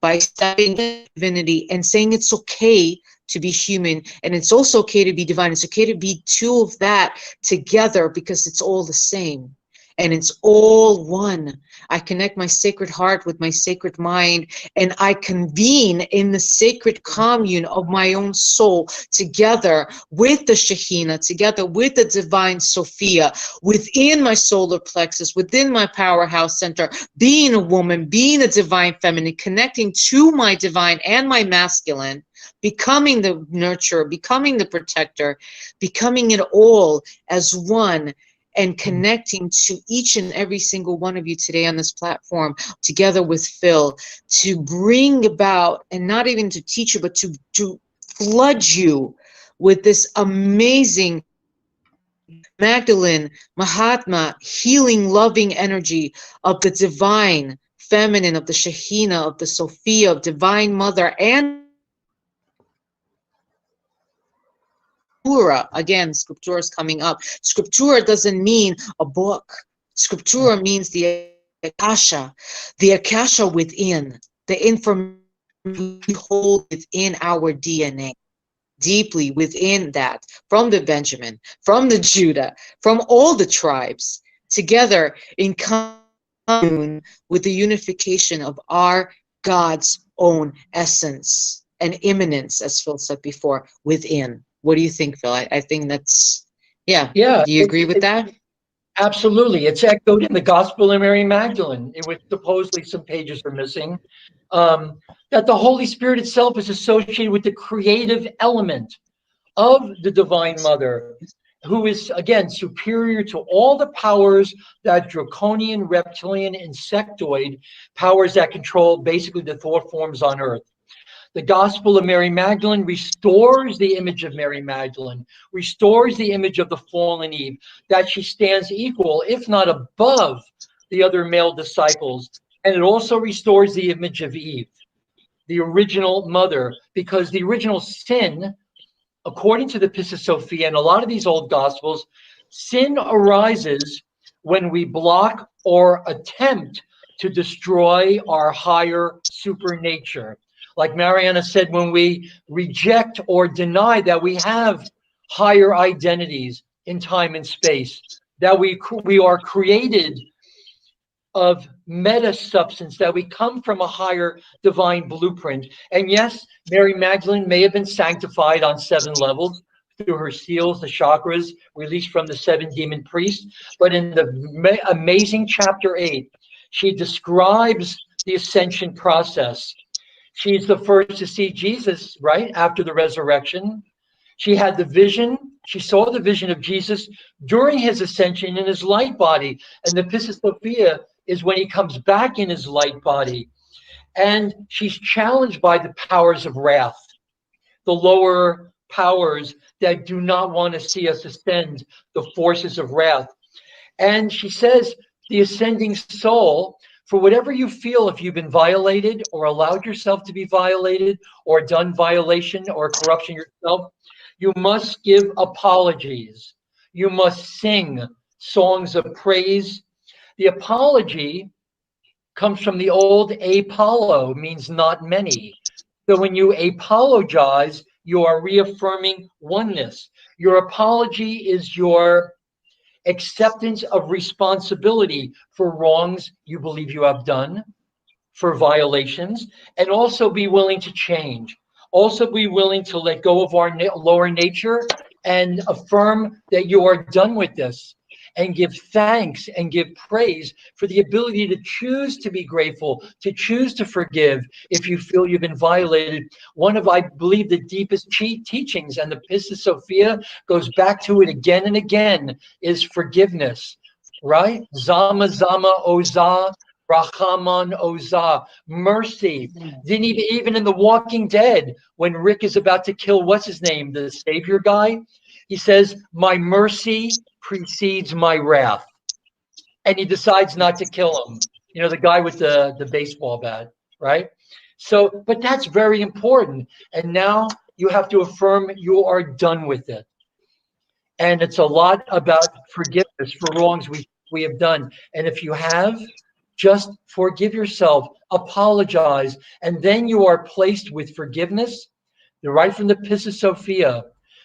by stepping into divinity and saying it's okay to be human and it's also okay to be divine. It's okay to be two of that together because it's all the same. And it's all one. I connect my sacred heart with my sacred mind, and I convene in the sacred commune of my own soul together with the Shekhinah, together with the divine Sophia, within my solar plexus, within my powerhouse center, being a woman, being a divine feminine, connecting to my divine and my masculine, becoming the nurturer, becoming the protector, becoming it all as one, and connecting to each and every single one of you today on this platform, together with Phil, to bring about, and not even to teach you, but to flood you with this amazing Magdalene, Mahatma, healing, loving energy of the divine feminine, of the Shekhinah, of the Sophia, of Divine Mother, and Scriptura. Again, scriptura is coming up. Scriptura doesn't mean a book. Scriptura means the akasha within, the information we hold within our DNA, deeply within that, from the Benjamin, from the Judah, from all the tribes, together in commune with the unification of our God's own essence and immanence, as Phil said before, within. What do you think, Phil? I think that's, yeah. Yeah. Do you agree with that? Absolutely. It's echoed in the Gospel of Mary Magdalene, in which supposedly some pages are missing, that the Holy Spirit itself is associated with the creative element of the Divine Mother, who is, again, superior to all the powers that draconian, reptilian, insectoid powers that control basically the thought forms on earth. The Gospel of Mary Magdalene restores the image of Mary Magdalene, restores the image of the fallen Eve, that she stands equal, if not above, the other male disciples. And it also restores the image of Eve, the original mother, because the original sin, according to the Pissa Sophia and a lot of these old Gospels, sin arises when we block or attempt to destroy our higher supernature. Like Mariana said, when we reject or deny that we have higher identities in time and space, that we are created of meta substance, that we come from a higher divine blueprint. And yes, Mary Magdalene may have been sanctified on 7 levels through her seals, the chakras, released from the 7 demon priests. But in the amazing chapter 8, she describes the ascension process. She's the first to see Jesus, right, after the resurrection. She had the vision. She saw the vision of Jesus during his ascension in his light body. And the Pistis Sophia is when he comes back in his light body. And she's challenged by the powers of wrath, the lower powers that do not want to see us ascend, the forces of wrath. And she says, the ascending soul, for whatever you feel, if you've been violated or allowed yourself to be violated or done violation or corruption yourself, you must give apologies. You must sing songs of praise. The apology comes from the old apollo, means not many. So when you apologize, you are reaffirming oneness. Your apology is your acceptance of responsibility for wrongs you believe you have done, for violations, and also be willing to change. Also be willing to let go of our lower nature and affirm that you are done with this, and give thanks and give praise for the ability to choose to be grateful, to choose to forgive if you feel you've been violated. One of, I believe, the deepest teachings, and the Pistis Sophia goes back to it again and again, is forgiveness, right? Zama Zama Oza, Rachaman Oza, mercy. Didn't even in The Walking Dead, when Rick is about to kill, what's his name, the savior guy, he says, my mercy precedes my wrath. And he decides not to kill him. You know, the guy with the baseball bat. right? So, but that's very important. And now you have to affirm you are done with it. And it's a lot about forgiveness for wrongs we have done. And if you have, just forgive yourself, apologize, and then you are placed with forgiveness. Right from the Pissa Sophia,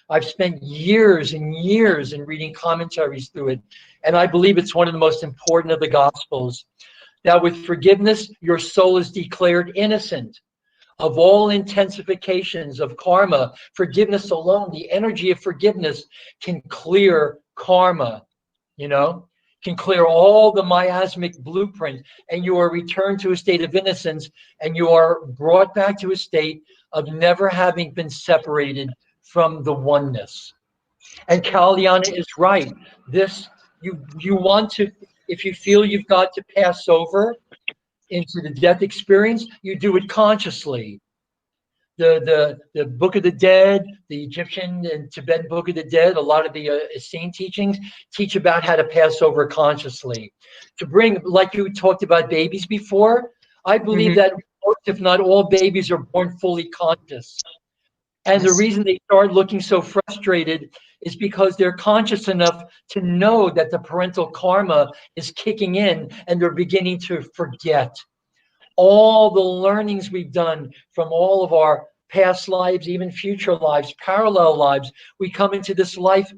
I've spent years and years in reading commentaries through it, and I believe it's one of the most important of the Gospels, that with forgiveness, your soul is declared innocent of all intensifications of karma. Forgiveness alone, the energy of forgiveness can clear karma, can clear all the miasmic blueprint, and you are returned to a state of innocence, and you are brought back to a state of never having been separated from the oneness. And Kalyana is right. This, you want to, if you feel you've got to pass over into the death experience, you do it consciously. The Book of the Dead, the Egyptian and Tibetan Book of the Dead, a lot of the Essene teachings teach about how to pass over consciously. To bring, like you talked about babies before, I believe that most, if not all, babies are born fully conscious. And the reason they start looking so frustrated is because they're conscious enough to know that the parental karma is kicking in, and they're beginning to forget all the learnings we've done from all of our past lives, even future lives, parallel lives. We come into this life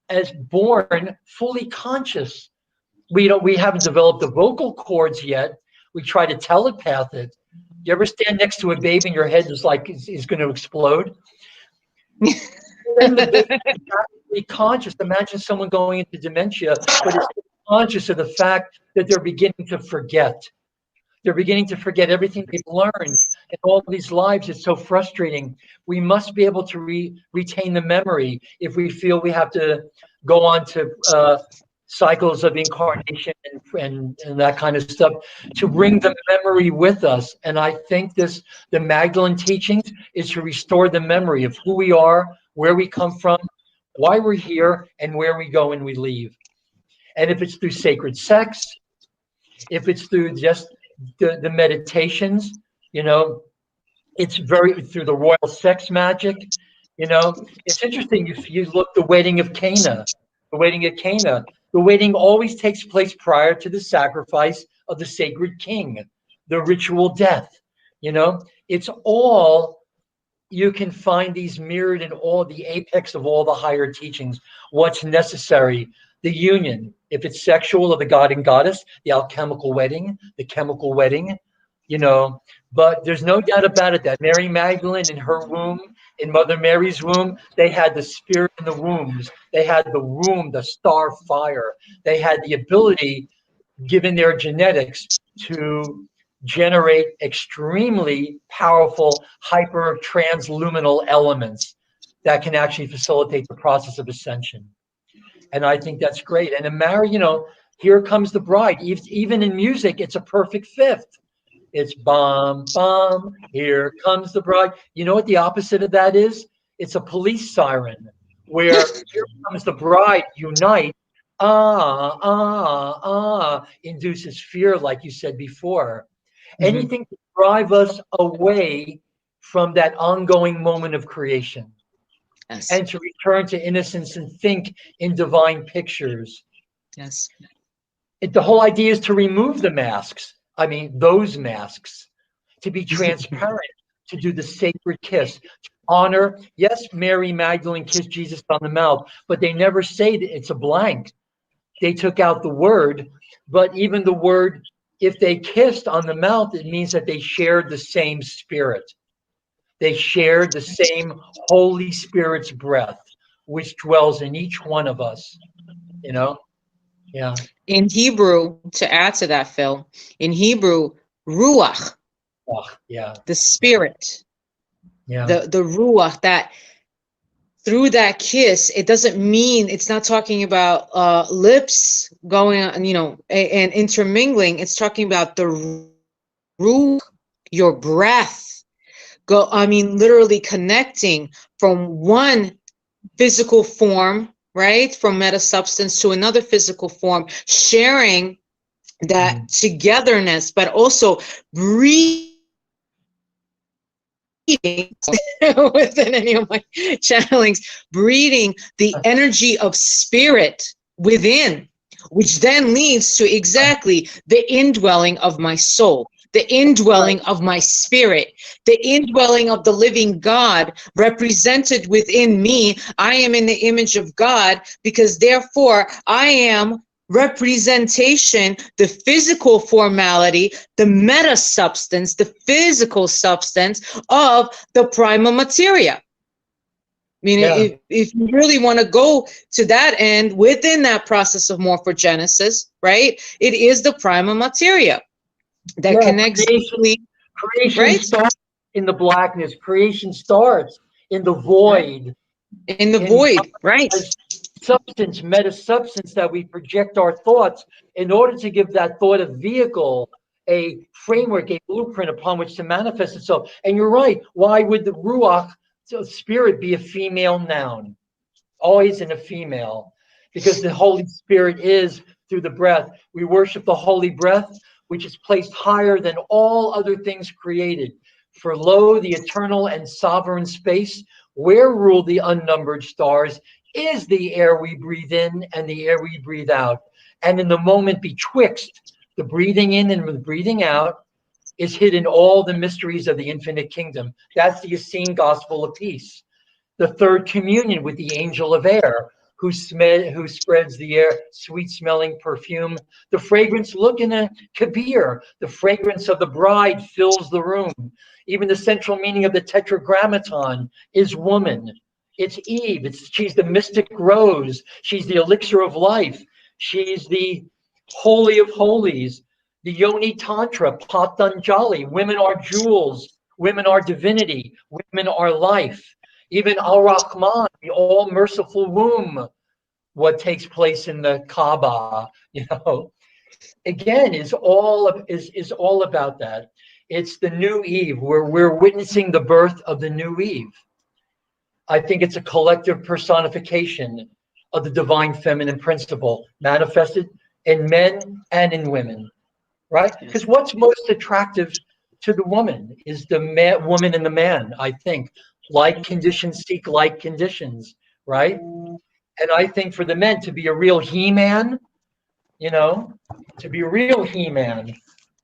as born fully conscious. We haven't developed the vocal cords yet. We try to telepath it. You ever stand next to a baby and your head is like is going to explode? Then the baby is actually conscious. Imagine someone going into dementia, but is conscious of the fact that they're beginning to forget. They're beginning to forget everything they've learned in all these lives. It's so frustrating. We must be able to retain the memory if we feel we have to go on to cycles of incarnation and that kind of stuff, to bring the memory with us. And I think the Magdalene teachings is to restore the memory of who we are, where we come from, why we're here, and where we go when we leave. And if it's through sacred sex, if it's through just the meditations, it's very through the royal sex magic. It's interesting. If you look, the wedding of Cana, the wedding always takes place prior to the sacrifice of the sacred king, the ritual death. It's all, you can find these mirrored in all the apex of all the higher teachings. What's necessary, the union, if it's sexual, of the god and goddess, the alchemical wedding, the chemical wedding, but there's no doubt about it that Mary Magdalene in her womb, in Mother Mary's womb, they had the spirit in the wombs. They had the womb, the star fire. They had the ability, given their genetics, to generate extremely powerful hyper transluminal elements that can actually facilitate the process of ascension. And I think that's great. And in marriage, here comes the bride. Even in music, it's a perfect fifth. It's bum, bum, here comes the bride. You know what the opposite of that is? It's a police siren, where here comes the bride, unite, induces fear, like you said before. Anything to drive us away from that ongoing moment of creation. Yes. And to return to innocence and think in divine pictures. Yes. The whole idea is to remove the masks. I mean, those masks, to be transparent, to do the sacred kiss, to honor. Yes, Mary Magdalene kissed Jesus on the mouth, but they never say that it's a blank. They took out the word, but even the word, if they kissed on the mouth, it means that they shared the same spirit. They shared the same Holy Spirit's breath, which dwells in each one of us, Yeah. In Hebrew, to add to that, Phil, in Hebrew, ruach, the spirit, the ruach, that through that kiss, it doesn't mean, it's not talking about lips going on, and intermingling. It's talking about the ruach, your breath. Literally connecting from one physical form, right? From meta substance to another physical form, sharing that togetherness, but also breathing within any of my channelings, breathing the energy of spirit within, which then leads to exactly the indwelling of my soul, the indwelling of my spirit, the indwelling of the living God represented within me. I am in the image of God, because therefore I am representation, the physical formality, the meta substance, the physical substance of the prima materia. I mean, if you really want to go to that end within that process of morphogenesis, right? It is the prima materia that connects creation right? starts in the blackness. Creation starts in the void. In the void, right? Substance, meta substance, that we project our thoughts in order to give that thought a vehicle, a framework, a blueprint upon which to manifest itself. And you're right. Why would the ruach, so spirit, be a female noun? Always in a female, because the Holy Spirit is through the breath. We worship the holy breath, which is placed higher than all other things created. For lo, the eternal and sovereign space, where rule the unnumbered stars, is the air we breathe in and the air we breathe out. And in the moment betwixt the breathing in and the breathing out is hidden all the mysteries of the infinite kingdom. That's the Essene gospel of peace. The third communion with the angel of air, who spreads the air, sweet-smelling perfume. The fragrance, look in a Kabir, the fragrance of the bride fills the room. Even the central meaning of the tetragrammaton is woman. It's Eve. She's the mystic rose. She's the elixir of life. She's the holy of holies. The Yoni Tantra, Patanjali. Women are jewels. Women are divinity. Women are life. Even Al-Rahman, the all-merciful womb, what takes place in the Kaaba, again, is all about that. It's the new Eve, where we're witnessing the birth of the new Eve. I think it's a collective personification of the divine feminine principle manifested in men and in women, right? Because what's most attractive to the woman is the woman and the man, I think. Like conditions seek like conditions, right? And I think for the men to be a real he-man, to be a real he-man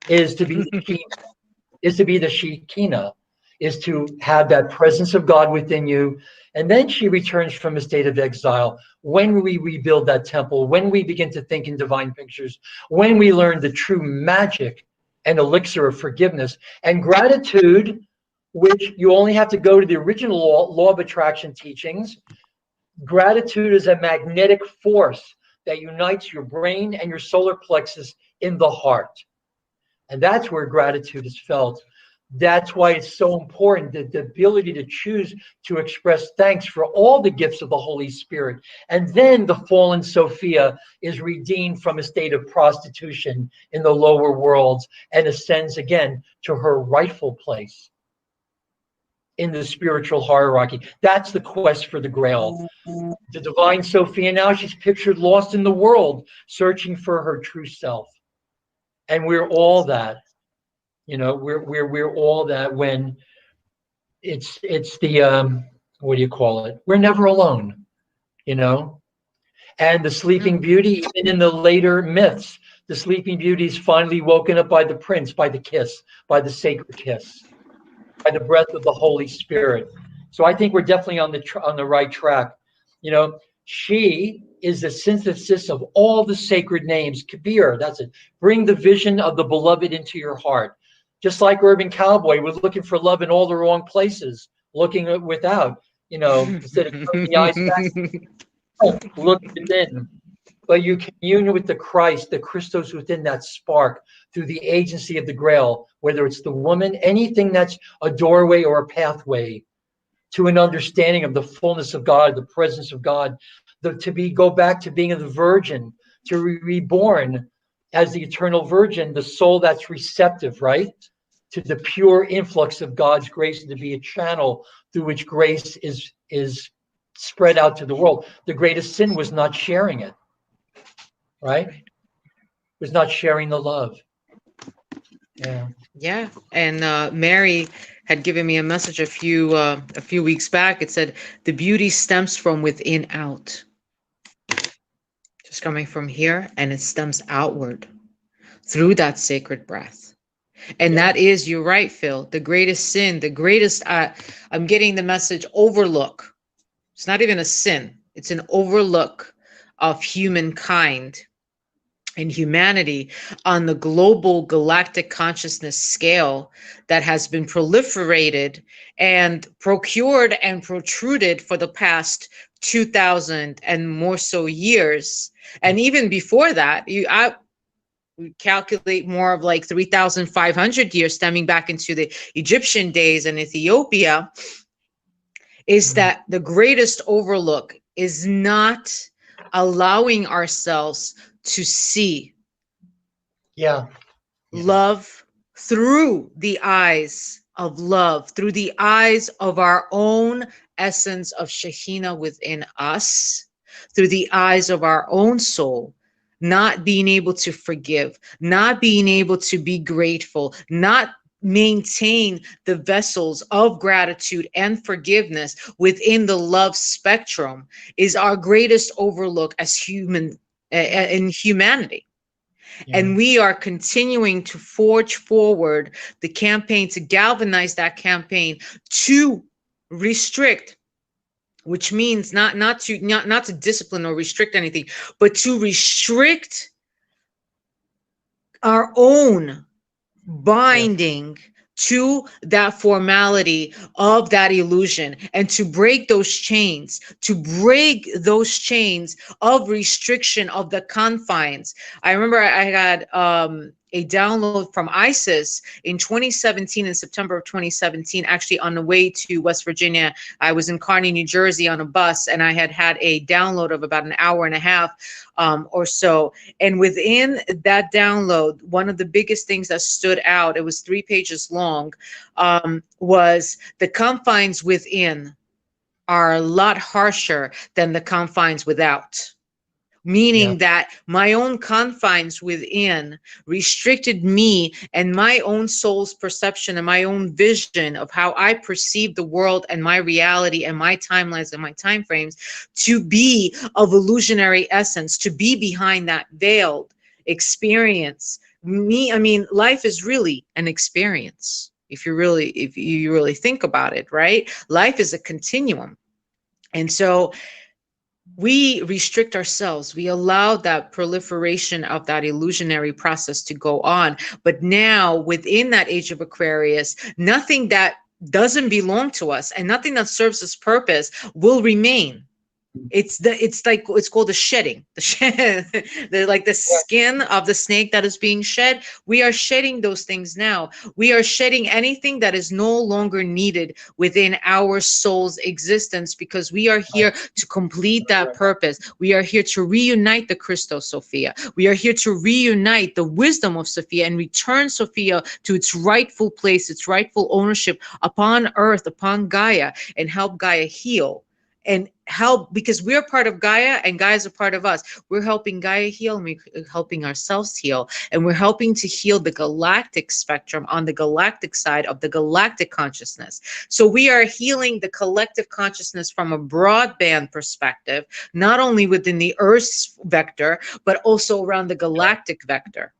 is to be the Shekinah, is to have that presence of God within you. And then she returns from a state of exile. When we rebuild that temple, when we begin to think in divine pictures, when we learn the true magic and elixir of forgiveness and gratitude, which you only have to go to the original law of attraction teachings. Gratitude is a magnetic force that unites your brain and your solar plexus in the heart. And that's where gratitude is felt. That's why it's so important, that the ability to choose to express thanks for all the gifts of the Holy Spirit. And then the fallen Sophia is redeemed from a state of prostitution in the lower worlds and ascends again to her rightful place in the spiritual hierarchy. That's the quest for the Grail. The divine Sophia, now she's pictured lost in the world, searching for her true self. And we're all that. We're all that when it's the what do you call it? We're never alone, And the Sleeping Beauty, even in the later myths, the Sleeping Beauty is finally woken up by the prince, by the kiss, by the sacred kiss, by the breath of the Holy Spirit. So I think we're definitely on the right track. She is the synthesis of all the sacred names. Kabir, that's it. Bring the vision of the beloved into your heart. Just like Urban Cowboy was looking for love in all the wrong places, looking without, instead of turning the eyes back, look within. But you commune with the Christ, the Christos within that spark through the agency of the Grail, whether it's the woman, anything that's a doorway or a pathway to an understanding of the fullness of God, the presence of God, go back to being the virgin, to be reborn as the eternal virgin, the soul that's receptive, right? To the pure influx of God's grace, and to be a channel through which grace is spread out to the world. The greatest sin was not sharing it, right? It was not sharing the love. Yeah. Yeah. And Mary had given me a message a few weeks back. It said the beauty stems from within out, just coming from here, and it stems outward through that sacred breath. And that is, you're right, Phil, the greatest sin, the greatest, I'm getting the message, overlook. It's not even a sin. It's an overlook of humankind and humanity on the global galactic consciousness scale that has been proliferated and procured and protruded for the past 2000 and more so years. And even before that, we calculate more of like 3,500 years stemming back into the Egyptian days and Ethiopia, is that the greatest overlook is not allowing ourselves to see love through the eyes of love, through the eyes of our own essence of Shekhinah within us, through the eyes of our own soul, not being able to forgive, not being able to be grateful, not maintain the vessels of gratitude and forgiveness within the love spectrum is our greatest overlook as human in humanity. And we are continuing to forge forward the campaign, to galvanize that campaign to restrict, which means not to discipline or restrict anything, but to restrict our own binding to that formality of that illusion, and to break those chains of restriction of the confines. I remember I had a download from ISIS in 2017, in September of 2017, actually on the way to West Virginia. I was in Kearney, New Jersey on a bus, and I had a download of about an hour and a half or so. And within that download, one of the biggest things that stood out, it was 3 pages long, was the confines within are a lot harsher than the confines without. Meaning that my own confines within restricted me and my own soul's perception and my own vision of how I perceive the world and my reality and my timelines and my time frames to be of illusionary essence, to be behind that veiled experience. Life is really an experience. If you really think about it, right? Life is a continuum. And so we restrict ourselves. We allow that proliferation of that illusionary process to go on. But now, within that age of Aquarius, nothing that doesn't belong to us and nothing that serves its purpose will remain. It's called the shedding, the skin of the snake that is being shed. We are shedding those things now. We are shedding anything that is no longer needed within our soul's existence, because we are here to complete that purpose. We are here to reunite the Christos Sophia. We are here to reunite the wisdom of Sophia and return Sophia to its rightful place, its rightful ownership upon earth, upon Gaia, and help Gaia heal. And help, because we're part of Gaia and Gaia is a part of us. We're helping Gaia heal, and we're helping ourselves heal, and we're helping to heal the galactic spectrum on the galactic side of the galactic consciousness. So we are healing the collective consciousness from a broadband perspective, not only within the Earth's vector, but also around the galactic vector.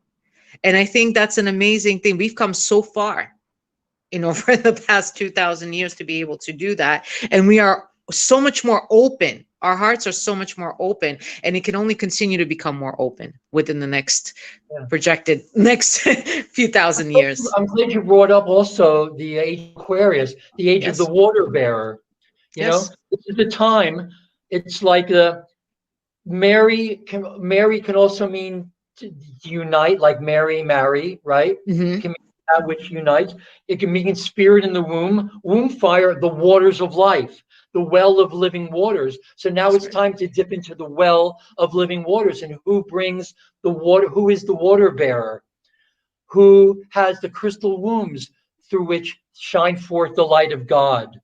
And I think that's an amazing thing. We've come so far over the past 2,000 years to be able to do that. And we are so much more open. Our hearts are so much more open, and it can only continue to become more open within the next projected next few thousand years. I'm glad you brought up also the age of Aquarius, the age of the water bearer. You know, this is the time. It's like Mary can also mean to unite, like marry, right? Mm-hmm. It can mean that which unites. It can mean spirit in the womb fire, the waters of life, the well of living waters. So now it's time to dip into the well of living waters. And who brings the water? Who is the water bearer? Who has the crystal wombs through which shine forth the light of God?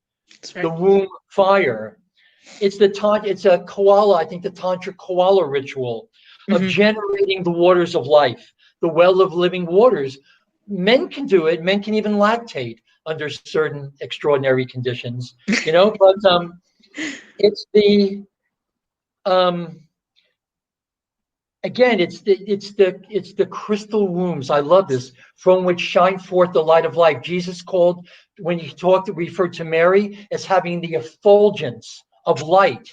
The womb fire. It's a koala, I think the tantric koala ritual of generating the waters of life, the well of living waters. Men can do it. Men can even lactate. under certain extraordinary conditions, you know. But it's the again, it's the crystal wombs. I love this, from which shine forth the light of life. Jesus called, when he talked, referred to Mary as having the effulgence of light.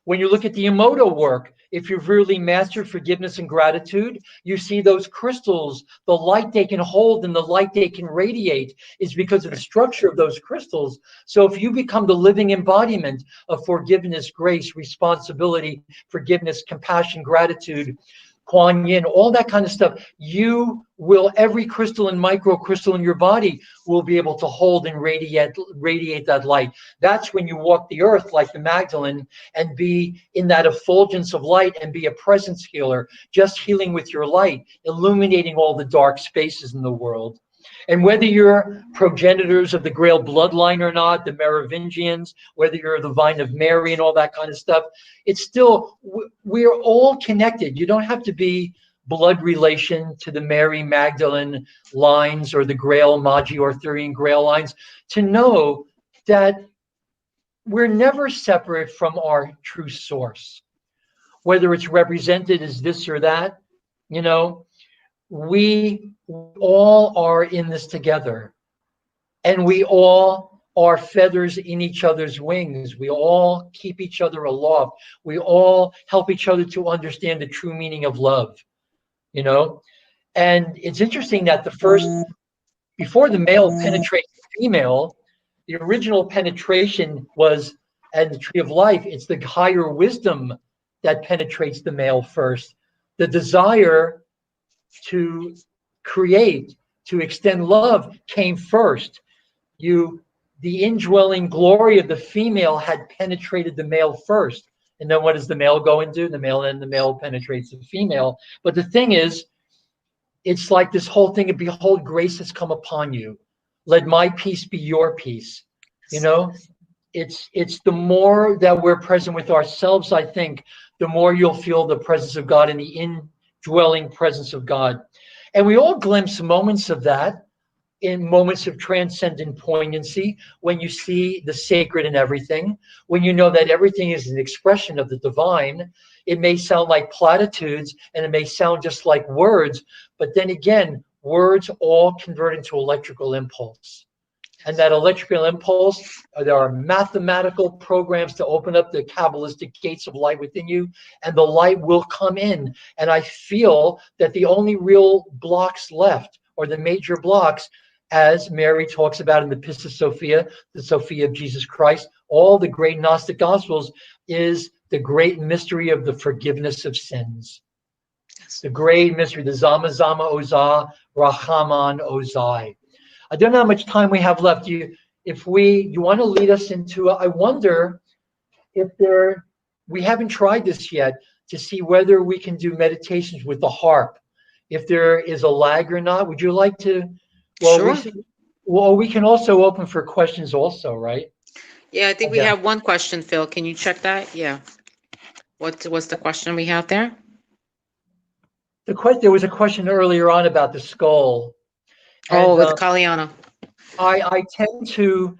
When you look at the Emoto work, if you've really mastered forgiveness and gratitude, you see those crystals, the light they can hold and the light they can radiate is because of the structure of those crystals. So if you become the living embodiment of forgiveness, grace, responsibility, forgiveness, compassion, gratitude, Kuan Yin, all that kind of stuff, you will, every crystal and microcrystal in your body will be able to hold and radiate that light. That's when you walk the earth like the Magdalene and be in that effulgence of light and be a presence healer, just healing with your light, illuminating all the dark spaces in the world. And whether you're progenitors of the Grail bloodline or not, the Merovingians, whether you're the Vine of Mary and all that kind of stuff, it's still, we're all connected. You don't have to be blood relation to the Mary Magdalene lines or the Grail, Magi Arthurian Grail lines to know that we're never separate from our true source. Whether it's represented as this or that, you know, we all are in this together, and we all are feathers in each other's wings. We all keep each other aloft. We all help each other to understand the true meaning of love, you know. And it's interesting that before the male penetrates the female, the original penetration was at the tree of life. It's the higher wisdom that penetrates the male first. The desire to create, to extend love came first. The indwelling glory of the female had penetrated the male first. And then what does the male go and do? The male penetrates the female. But the thing is, it's like this whole thing of, behold, grace has come upon you. Let my peace be your peace. You know, it's the more that we're present with ourselves, I think, the more you'll feel the presence of God and the indwelling presence of God. And we all glimpse moments of that in moments of transcendent poignancy, when you see the sacred in everything, when you know that everything is an expression of the divine. It may sound like platitudes and it may sound just like words, but then again, words all convert into electrical impulse. And that electrical impulse, there are mathematical programs to open up the Kabbalistic gates of light within you, and the light will come in. And I feel that the only real blocks left, or the major blocks, as Mary talks about in the Pistis Sophia, the Sophia of Jesus Christ, all the great Gnostic Gospels, is the great mystery of the forgiveness of sins. The great mystery, the Zama Zama Ozah, Rahaman Ozai. I don't know how much time we have left. You want to lead us into, I wonder if we haven't tried this yet, to see whether we can do meditations with the harp, if there is a lag or not. Would you like to? Well, Sure. We can also open for questions also, right? Yeah, I think we have one question, Phil. Can you check that? Yeah. What's the question we have there? There was a question earlier on about the skull. And, with Kalyana. I tend to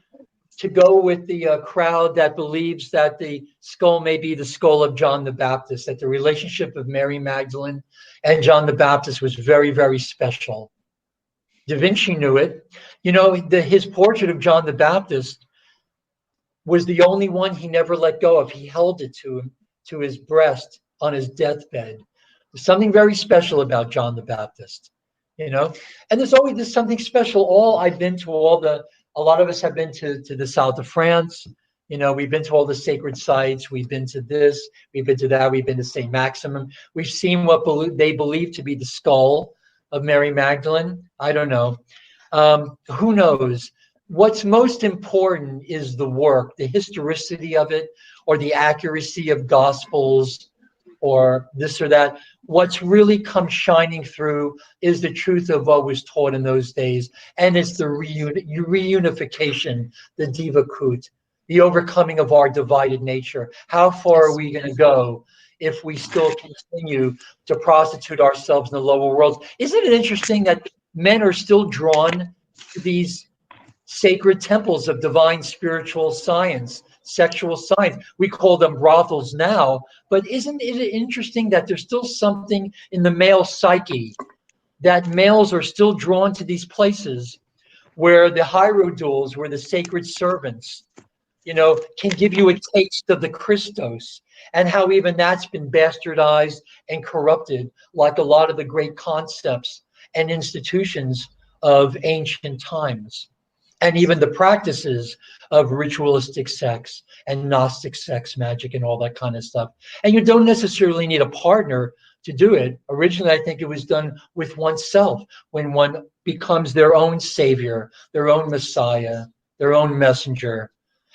go with the crowd that believes that the skull may be the skull of John the Baptist, that the relationship of Mary Magdalene and John the Baptist was very, very special. Da Vinci knew it. You know, his portrait of John the Baptist was the only one he never let go of. He held it to his breast on his deathbed. There's something very special about John the Baptist, you know. And there's something special. A lot of us have been to the south of France. You know, we've been to all the sacred sites. We've been to this. We've been to that. We've been to St. Maximum. We've seen what they believe to be the skull of Mary Magdalene. I don't know. Who knows? What's most important is the work, the historicity of it, or the accuracy of Gospels, or this or that. What's really come shining through is the truth of what was taught in those days. And it's the reunification, the Divakut, the overcoming of our divided nature. How far are we going to go if we still continue to prostitute ourselves in the lower worlds? Isn't it interesting that men are still drawn to these sacred temples of divine spiritual science, sexual science. We call them brothels now, but isn't it interesting that there's still something in the male psyche that males are still drawn to these places where the hierodules, where the sacred servants, can give you a taste of the Christos, and how even that's been bastardized and corrupted, like a lot of the great concepts and institutions of ancient times, and even the practices of ritualistic sex and Gnostic sex magic and all that kind of stuff. And you don't necessarily need a partner to do it. Originally, I think it was done with oneself, when one becomes their own savior, their own messiah, their own messenger.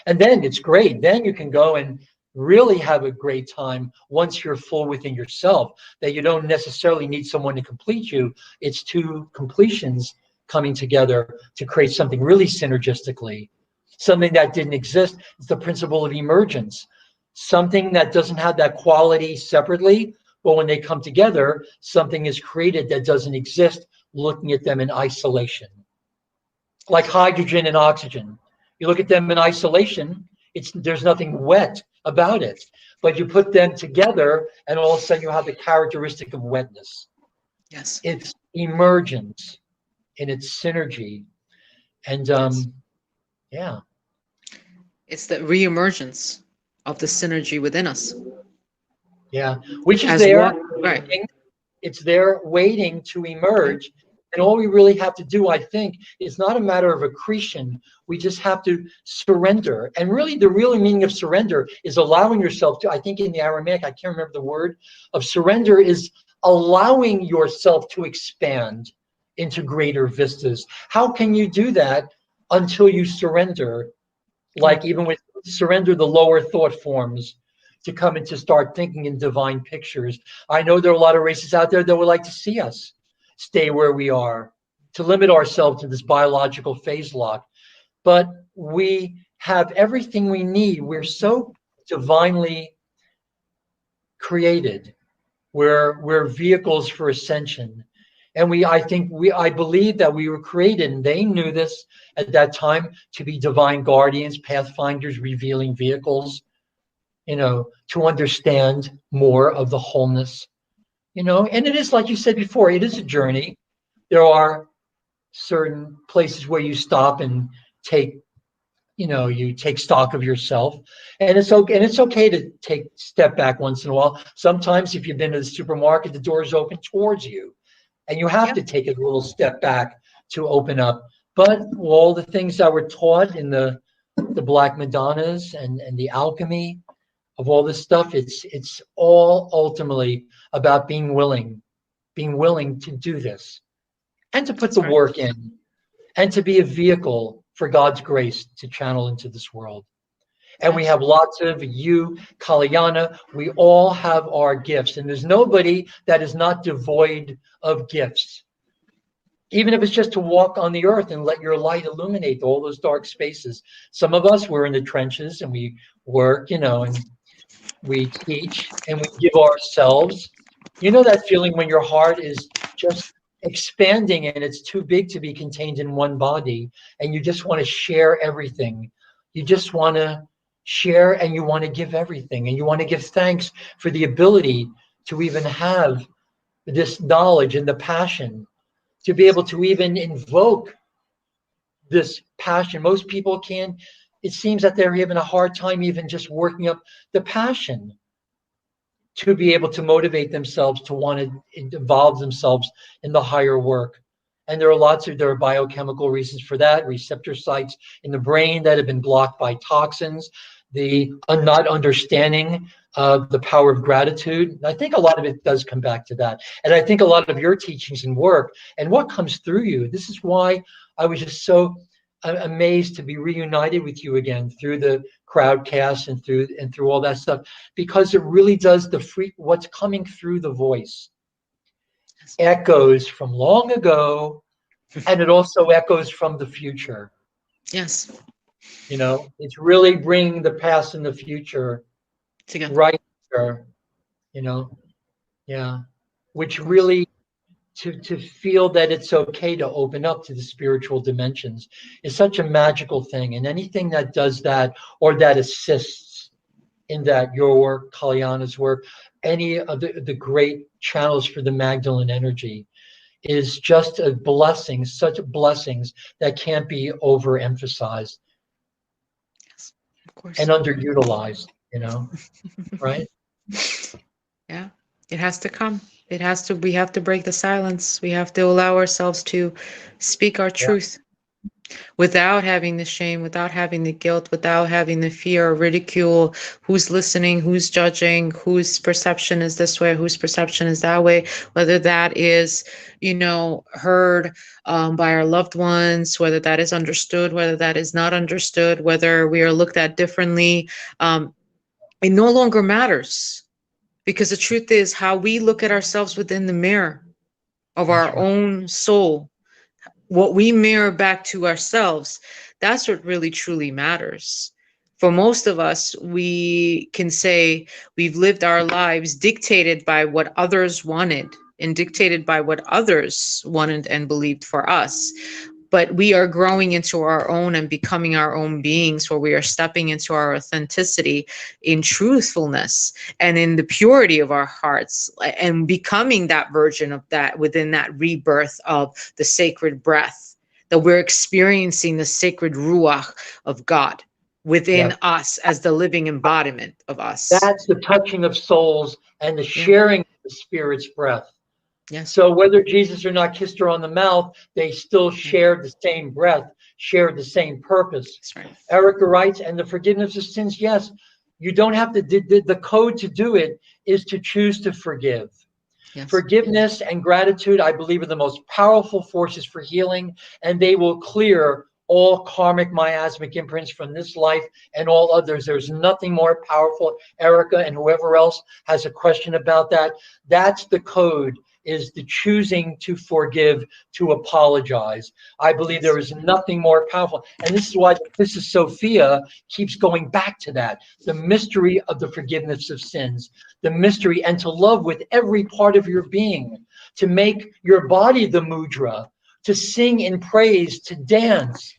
And then it's great. Then you can go and really have a great time once you're full within yourself, that you don't necessarily need someone to complete you. It's two completions coming together to create something really synergistically, something that didn't exist. It's the principle of emergence, something that doesn't have that quality separately, but when they come together, something is created that doesn't exist looking at them in isolation. Like hydrogen and oxygen. You look at them in isolation, there's nothing wet about it. But you put them together, and all of a sudden you have the characteristic of wetness. Yes. It's emergence in its synergy. And yeah. It's the reemergence of the synergy within us. Yeah. Which is As there. one, right. It's there waiting to emerge. And all we really have to do, I think, is not a matter of accretion. We just have to surrender. And really, the real meaning of surrender is allowing yourself to, I think in the Aramaic, I can't remember the word, of surrender is allowing yourself to expand into greater vistas. How can you do that until you surrender? Like even with surrender the lower thought forms to come and to start thinking in divine pictures. I know there are a lot of races out there that would like to see us stay where we are, to limit ourselves to this biological phase lock. But we have everything we need. We're so divinely created. We're vehicles for ascension. And I believe that we were created, and they knew this at that time, to be divine guardians, pathfinders, revealing vehicles, to understand more of the wholeness. And it is, like you said before, it is a journey. There are certain places where you stop and take stock of yourself, and it's okay to take step back once in a while. Sometimes if you've been to the supermarket, the door is open towards you, and you have to take a little step back to open up. But all the things that were taught in the Black Madonnas and the alchemy of all this stuff, it's all ultimately about being willing to do this, and to put the work in, and to be a vehicle for God's grace to channel into this world. And we have lots of you, Kalyana, we all have our gifts, and there's nobody that is not devoid of gifts. Even if it's just to walk on the earth and let your light illuminate all those dark spaces. Some of us, we're in the trenches and we work, and we teach and we give ourselves. That feeling when your heart is just expanding and it's too big to be contained in one body, and you just want to share everything. You just want to share, and you want to give everything, and you want to give thanks for the ability to even have this knowledge and the passion to be able to even invoke this passion. Most people can't. It seems that they're having a hard time even just working up the passion to be able to motivate themselves to want to involve themselves in the higher work. And there are biochemical reasons for that, receptor sites in the brain that have been blocked by toxins, the not understanding of the power of gratitude. I think a lot of it does come back to that. And I think a lot of your teachings and work and what comes through you, this is why I was just so amazed to be reunited with you again through the crowdcast and through all that stuff, because it really does what's coming through the voice echoes from long ago, and it also echoes from the future. Yes. It's really bringing the past and the future together. Right there, yeah, which really to feel that it's okay to open up to the spiritual dimensions is such a magical thing. And anything that does that or that assists in that, your work, Kalyana's work, any of the great channels for the Magdalene energy is just a blessing, such blessings that can't be overemphasized Of course. and underutilized, right? Yeah, it has to come. It has to, we have to break the silence. We have to allow ourselves to speak our truth without having the shame, without having the guilt, without having the fear or ridicule. Who's listening, who's judging, whose perception is this way, whose perception is that way, whether that is, heard by our loved ones, whether that is understood, whether that is not understood, whether we are looked at differently. It no longer matters. Because the truth is how we look at ourselves within the mirror of our own soul, what we mirror back to ourselves, that's what really truly matters. For most of us, we can say we've lived our lives dictated by what others wanted and dictated by what others wanted and believed for us. But we are growing into our own and becoming our own beings, where we are stepping into our authenticity in truthfulness and in the purity of our hearts, and becoming that version of that within that rebirth of the sacred breath, that we're experiencing the sacred ruach of God within us as the living embodiment of us. That's the touching of souls and the sharing of the Spirit's breath. Yes. So whether Jesus or not kissed her on the mouth, they still shared the same breath, shared the same purpose. That's right. Erica writes, and the forgiveness of sins, yes, you don't have to, the code to do it is to choose to forgive. Yes. Forgiveness and gratitude, I believe, are the most powerful forces for healing, and they will clear all karmic miasmic imprints from this life and all others. There's nothing more powerful. Erica and whoever else has a question about that, that's the code, is the choosing to forgive, to apologize. I believe there is nothing more powerful. And this is why this is Sophia keeps going back to that. The mystery of the forgiveness of sins, the mystery, and to love with every part of your being, to make your body the mudra, to sing in praise, to dance,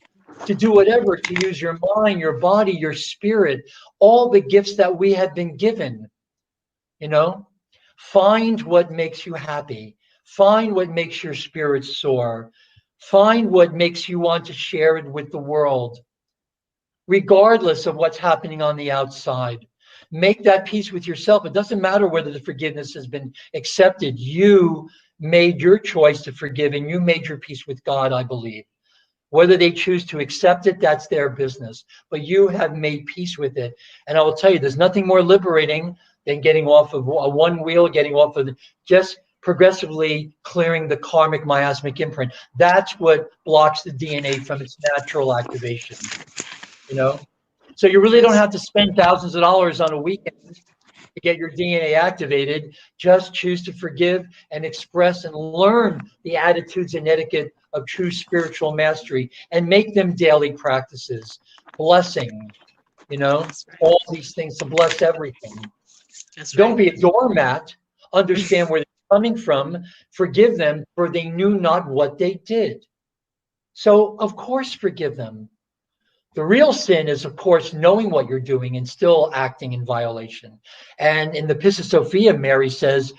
to do whatever, to use your mind, your body, your spirit, all the gifts that we have been given, Find what makes you happy. Find what makes your spirit soar. Find what makes you want to share it with the world, regardless of what's happening on the outside. Make that peace with yourself. It doesn't matter whether the forgiveness has been accepted. You made your choice to forgive, and you made your peace with God, I believe. Whether they choose to accept it, that's their business. But you have made peace with it. And I will tell you, there's nothing more liberating than getting off of one wheel, getting off of just progressively clearing the karmic miasmic imprint. That's what blocks the DNA from its natural activation. So you really don't have to spend thousands of dollars on a weekend to get your DNA activated. Just choose to forgive and express and learn the attitudes and etiquette of true spiritual mastery and make them daily practices. Blessing, all these things, to bless everything. Don't be a doormat. Understand where they're coming from. Forgive them, for they knew not what they did. So, of course, forgive them. The real sin is, of course, knowing what you're doing and still acting in violation. And in the Pissa Sophia, Mary says,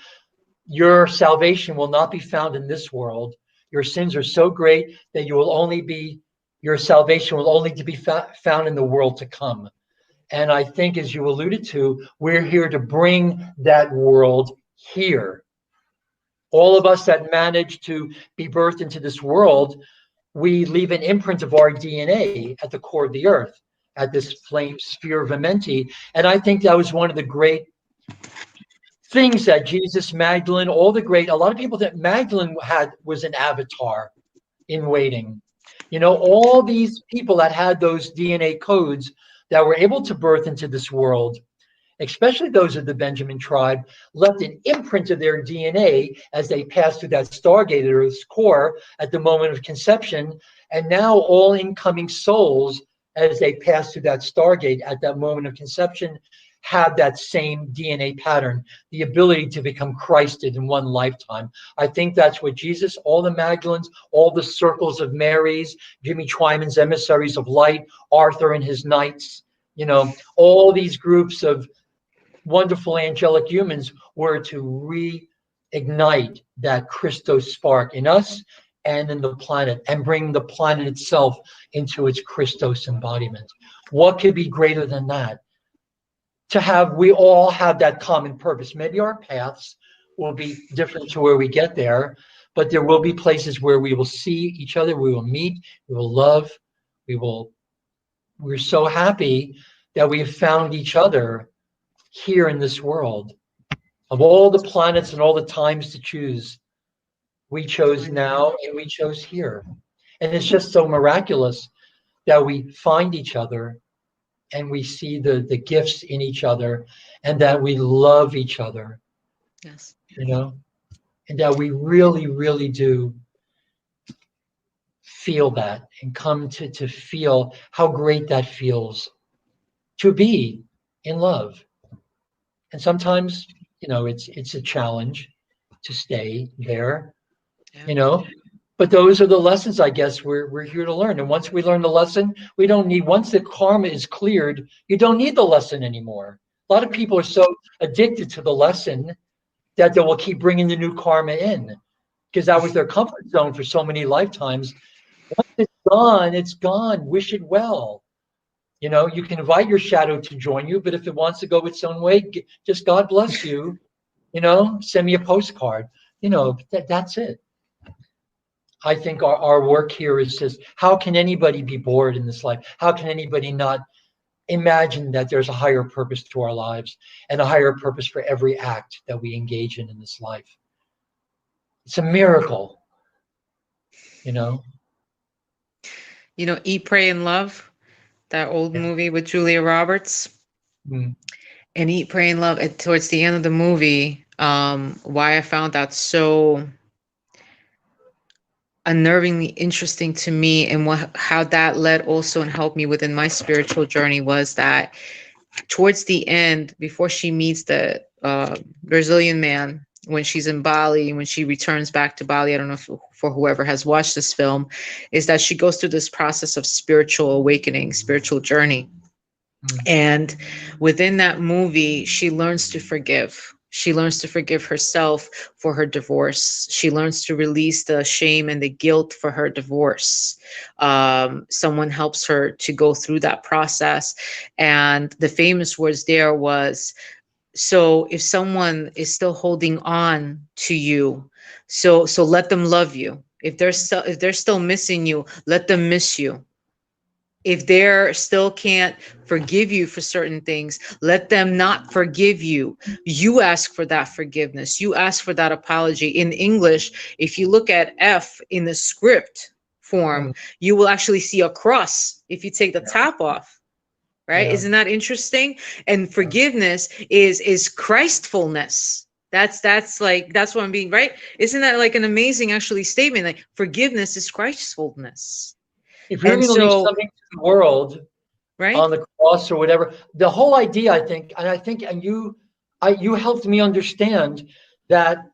your salvation will not be found in this world. Your sins are so great that your salvation will only be found in the world to come. And I think, as you alluded to, we're here to bring that world here. All of us that manage to be birthed into this world, we leave an imprint of our DNA at the core of the earth, at this flame sphere of Amenti. And I think that was one of the great things that Jesus, Magdalene, a lot of people that Magdalene was an avatar in waiting. All these people that had those DNA codes that were able to birth into this world, especially those of the Benjamin tribe, left an imprint of their DNA as they passed through that Stargate at Earth's core at the moment of conception. And now all incoming souls, as they pass through that Stargate at that moment of conception, have that same DNA pattern, the ability to become Christed in one lifetime. I think that's what Jesus, all the Magdalens, all the circles of Marys, Jimmy Twyman's emissaries of light, Arthur and his knights, you know, all these groups of wonderful angelic humans were to reignite that Christos spark in us and in the planet, and bring the planet itself into its Christos embodiment. What could be greater than that? We all have that common purpose. Maybe our paths will be different to where we get there, but there will be places where we will see each other, we will meet, we will love, we're so happy that we have found each other here in this world. Of all the planets and all the times to choose, we chose now and we chose here. And it's just so miraculous that we find each other and we see the gifts in each other, and that we love each other. Yes. You know, and that we really, really do feel that and come to feel how great that feels to be in love. And sometimes, you know, it's a challenge to stay there, you know, but those are the lessons, I guess, we're here to learn. And once we learn the lesson, we don't need, once the karma is cleared, you don't need the lesson anymore. A lot of people are so addicted to the lesson that they will keep bringing the new karma in, because that was their comfort zone for so many lifetimes. Once it's gone, it's gone. Wish it well. You know, you can invite your shadow to join you, but if it wants to go its own way, just God bless you. You know, send me a postcard. You know, that's it. I think our work here is just, how can anybody be bored in this life? How can anybody not imagine that there's a higher purpose to our lives and a higher purpose for every act that we engage in this life? It's a miracle, you know? You know, Eat, Pray, and Love, that old movie with Julia Roberts. Mm. And Eat, Pray, and Love, and towards the end of the movie, why I found that so unnervingly interesting to me, and how that led also and helped me within my spiritual journey, was that towards the end, before she meets the Brazilian man, when she's in Bali, when she returns back to Bali, I don't know if, for whoever has watched this film, is that she goes through this process of spiritual awakening, spiritual journey. And within that movie, she learns to forgive. She learns to forgive herself for her divorce. She learns to release the shame and the guilt for her divorce. Someone helps her to go through that process. And the famous words there was, so if someone is still holding on to you, so let them love you. If they're still missing you, let them miss you. If they're still can't forgive you for certain things, let them not forgive you. You ask for that forgiveness. You ask for that apology. In English, if you look at F in the script form, you will actually see a cross if you take the top off, right? Yeah. Isn't that interesting? And forgiveness is Christfulness. That's what I'm being, right? Isn't that like an amazing actually statement? Like forgiveness is Christfulness. If you're going to leave something to the world, right, on the cross or whatever, the whole idea, I think, and you helped me understand that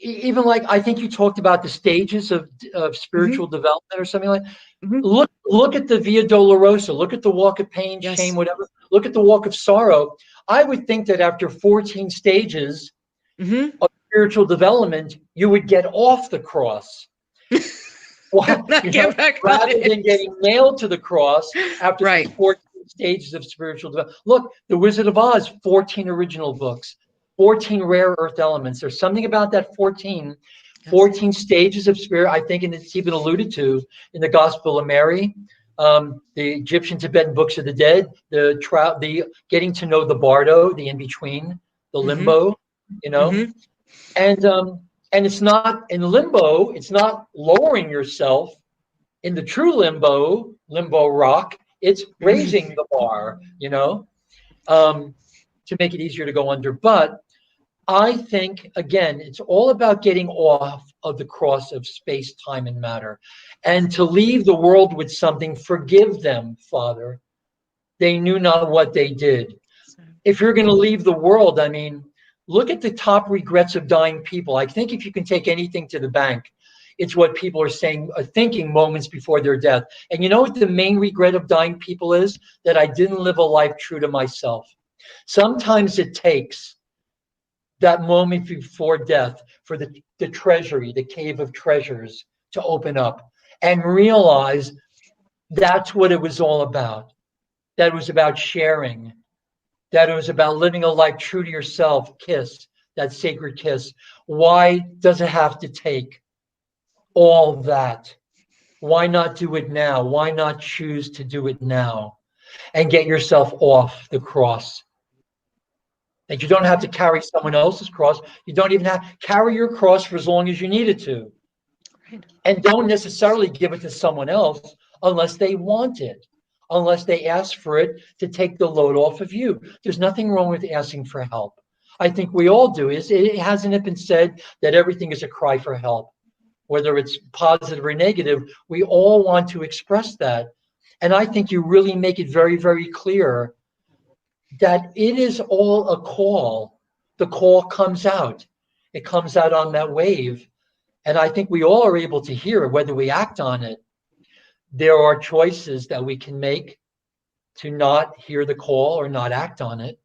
even like, I think you talked about the stages of spiritual development or something like that. Look at the Via Dolorosa, look at the walk of pain, shame, whatever, look at the walk of sorrow. I would think that after 14 stages of spiritual development, you would get off the cross. Well, rather than getting nailed to the cross after 14 stages of spiritual development. Look, The Wizard of Oz, 14 original books, 14 rare earth elements. There's something about that 14 stages of spirit, I think, and it's even alluded to in the Gospel of Mary, the Egyptian Tibetan books of the dead, the getting to know the bardo, the in-between, the limbo, you know, and it's not in limbo, it's not lowering yourself in the true limbo rock, it's raising the bar, you know, to make it easier to go under. But I think, again, it's all about getting off of the cross of space, time, and matter, and to leave the world with something. Forgive them, Father. They knew not what they did. if you're going to leave the world, I mean, look at the top regrets of dying people. I think if you can take anything to the bank, it's what people are saying, thinking moments before their death. And you know what the main regret of dying people is? That I didn't live a life true to myself. Sometimes it takes that moment before death for the treasury, the cave of treasures, to open up and realize that's what it was all about. That it was about sharing, that it was about living a life true to yourself. Kiss, that sacred kiss. Why does it have to take all that? Why not do it now? Why not choose to do it now and get yourself off the cross? That you don't have to carry someone else's cross. You don't even have to carry your cross for as long as you needed to. Right. And don't necessarily give it to someone else unless they want it, unless they ask for it to take the load off of you. There's nothing wrong with asking for help. I think we all do. Hasn't it been said that everything is a cry for help? Whether it's positive or negative, we all want to express that. And I think you really make it very, very clear that it is all a call. The call comes out. It comes out on that wave. And I think we all are able to hear it, whether we act on it. There are choices that we can make to not hear the call or not act on it,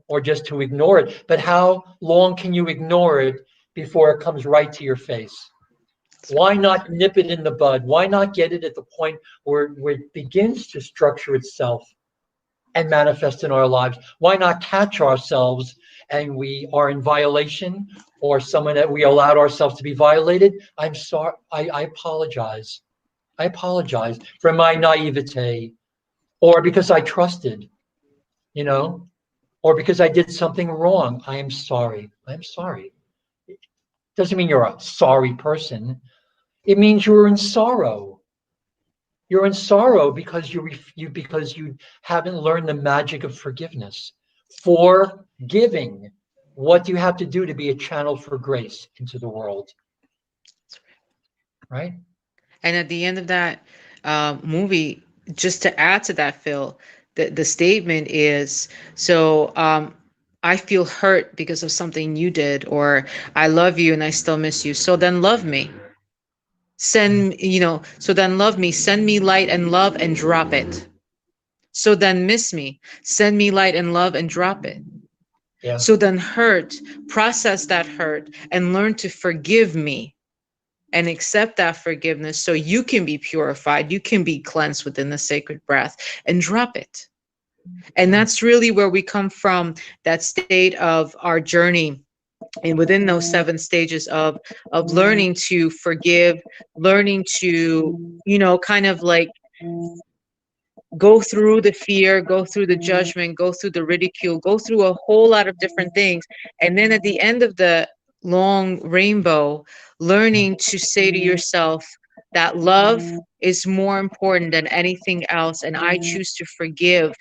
or just to ignore it. But how long can you ignore it before it comes right to your face? Why not nip it in the bud? Why not get it at the point where it begins to structure itself and manifest in our lives? Why not catch ourselves and we are in violation, or someone that we allowed ourselves to be violated? I'm sorry. I apologize. I apologize for my naivete, or because I trusted, or because I did something wrong. I am sorry. I'm sorry. Doesn't mean you're a sorry person. It means you're in sorrow. You're in sorrow because you haven't learned the magic of forgiveness. Forgiving. What do you have to do to be a channel for grace into the world? Right? And at the end of that movie, just to add to that, Phil, the statement is, so I feel hurt because of something you did, or I love you and I still miss you. So then love me. So then love me, send me light and love and drop it. So then miss me, send me light and love and drop it. Yeah. So then hurt, process that hurt and learn to forgive me and accept that forgiveness so you can be purified, you can be cleansed within the sacred breath, and drop it. And that's really where we come from, that state of our journey. And within those 7 stages of learning to forgive, learning to, kind of like go through the fear, go through the judgment, go through the ridicule, go through a whole lot of different things. And then at the end of the long rainbow, learning to say to yourself that love is more important than anything else. And I choose to forgive